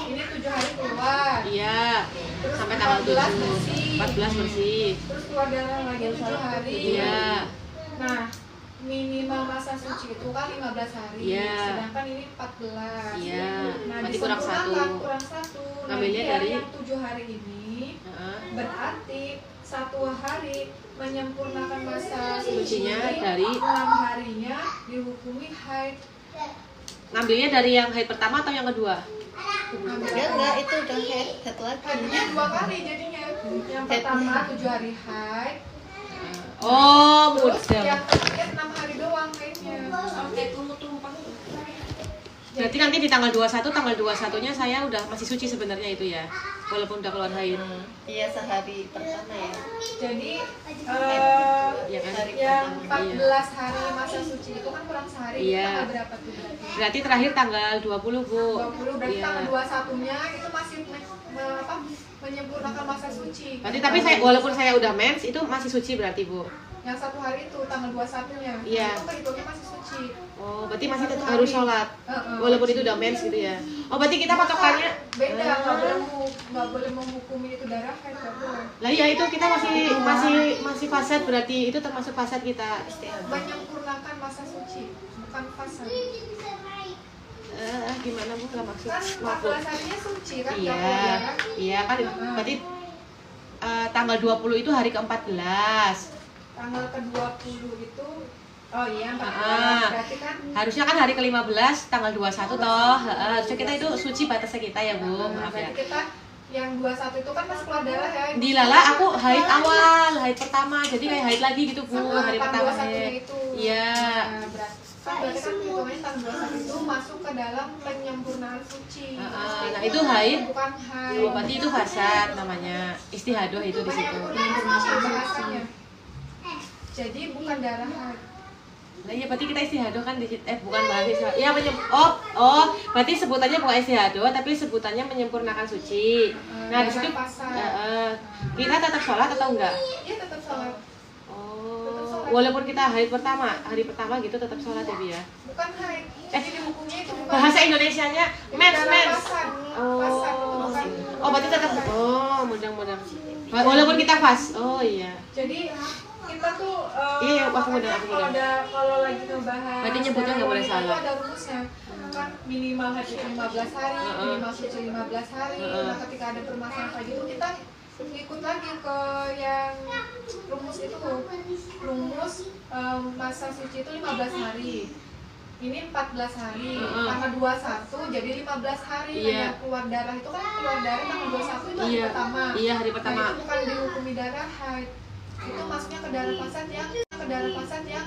Speaker 5: ini 7 hari keluar.
Speaker 1: iya.
Speaker 5: Terus
Speaker 1: Sampai tanggal
Speaker 5: 14
Speaker 1: 7.
Speaker 5: bersih.
Speaker 1: 14 bersih.
Speaker 5: Terus keluar darah lagi 7 hari.
Speaker 1: Iya.
Speaker 5: Nah, minimal masa suci itu kan 15 hari.
Speaker 1: Iya.
Speaker 5: Sedangkan ini 14.
Speaker 1: Iya.
Speaker 5: Nah,
Speaker 1: Berarti kurang 1.
Speaker 5: disempurnakan, kurang 1.
Speaker 1: Ngambilnya
Speaker 5: Nah, dia
Speaker 1: dari-
Speaker 5: yang 7 hari ini
Speaker 1: Heeh.
Speaker 5: berarti 1 hari menyempurnakan masa
Speaker 1: Sucinya
Speaker 5: suci,
Speaker 1: dari
Speaker 5: 6 harinya dihukumi haid.
Speaker 1: Ngambilnya dari yang haid pertama atau yang kedua?
Speaker 7: Ya enggak, itu udah haid lagi.
Speaker 5: Haidnya 2 kali jadinya. Yang pertama 7 hari haid,
Speaker 1: Oh,
Speaker 5: terus
Speaker 1: mudah.
Speaker 5: yang terakhir 6 hari doang haidnya.
Speaker 4: Sampai tumpang.
Speaker 1: Berarti nanti di tanggal 21, tanggal 21-nya saya udah masih suci sebenarnya itu ya. Walaupun udah keluar haid.
Speaker 7: Iya, sehari pertama ya.
Speaker 5: Jadi
Speaker 1: Iya kan?
Speaker 7: Hari
Speaker 5: yang
Speaker 7: pertama.
Speaker 5: 14 hari masa suci itu kan kurang sehari.
Speaker 1: Iya.
Speaker 5: Tanggal berapa tuh berarti?
Speaker 1: Berarti terakhir tanggal 20, Bu.
Speaker 5: 20 berarti
Speaker 1: Iya.
Speaker 5: tanggal 21-nya itu masih menyempurnakan masa suci.
Speaker 1: Berarti tapi saya walaupun saya udah mens itu masih suci berarti, Bu.
Speaker 5: Yang 1 hari itu tanggal 21-nya.
Speaker 1: Iya.
Speaker 5: Itu kehitungnya masih suci.
Speaker 1: Oh, berarti masih tetap harus sholat. Walaupun itu udah mens gitu ya. Oh, berarti kita patokannya
Speaker 5: beda,
Speaker 1: Ah.
Speaker 5: nggak boleh menghukumi itu darah haid, nggak boleh.
Speaker 1: Lah iya itu kita masih fasad berarti itu termasuk fasad kita.
Speaker 5: Menyempurnakan masa suci, bukan fasad.
Speaker 1: Gimana Bu nggak maksud?
Speaker 5: Kan
Speaker 1: Maaf, Bu.
Speaker 5: 14 harinya suci kan? nggak
Speaker 1: Iya,
Speaker 5: keluar darah.
Speaker 1: iya kan berarti tanggal 20 itu hari ke-14.
Speaker 5: Tanggal ke-20 itu oh iya 14
Speaker 1: Ah.
Speaker 5: berarti kan
Speaker 1: Harusnya kan hari ke-15 tanggal 21 toh. Harusnya kita itu suci batasnya kita ya, Bu. Maaf ya.
Speaker 5: berarti kita yang 21 itu kan masih keluar darah ya.
Speaker 1: Di Lala aku haid awal, haid pertama. Jadi kayak haid lagi gitu, Bu,
Speaker 5: Sama
Speaker 1: hari
Speaker 5: tanggal
Speaker 1: pertama.
Speaker 5: 21-nya itu.
Speaker 1: Iya.
Speaker 5: Nah, berarti kan hitungannya tanggal 21 itu masuk ke dalam penyempurnaan suci.
Speaker 1: Nah, itu haid.
Speaker 5: Bukan haid.
Speaker 1: Oh, berarti itu fasad namanya. Istihadoh itu di situ.
Speaker 5: Penyempurnaan suci bahasanya. Jadi bukan darah haid.
Speaker 1: Nah, iya berarti kita istihadoh kan di situ. Bukan bahasa istihadoh. Ya, berarti sebutannya bukan istihadoh, tapi sebutannya menyempurnakan suci. Nah, di situ kita tetap sholat atau enggak?
Speaker 5: Iya tetap sholat.
Speaker 1: Oh, walaupun kita haid pertama, hari pertama gitu tetap sholat ya, Bu ya.
Speaker 5: Bukan haid. Jadi hukumnya itu bukan
Speaker 1: Bahasa Indonesianya mens.
Speaker 5: Pasad.
Speaker 1: Oh.
Speaker 5: Pasad itu bukan.
Speaker 1: Oh, berarti tetap mudah-mudahan. Walaupun kita fast. Oh iya.
Speaker 5: Jadi kita tuh
Speaker 1: Iya, aku
Speaker 5: makanya
Speaker 1: mudah.
Speaker 5: kalau lagi ngebahas
Speaker 1: Berarti nyebutnya nggak boleh
Speaker 5: itu
Speaker 1: salah.
Speaker 5: ada rumusnya kan minimal haid itu 15 hari, minimal suci 15 hari. Nah, ketika ada permasalahan kayak gitu kita ikut lagi ke yang rumus itu. Rumus masa suci itu 15 hari. Ini 14 hari. Tanggal 21 jadi 15 hari.
Speaker 1: Iya.
Speaker 5: Kayak keluar darah itu kan keluar darah tanggal 21 itu hari
Speaker 1: Iya.
Speaker 5: pertama.
Speaker 1: Iya, hari pertama.
Speaker 5: Nah, itu bukan dihukumi darah haid. Itu masuknya ke darah fasad yang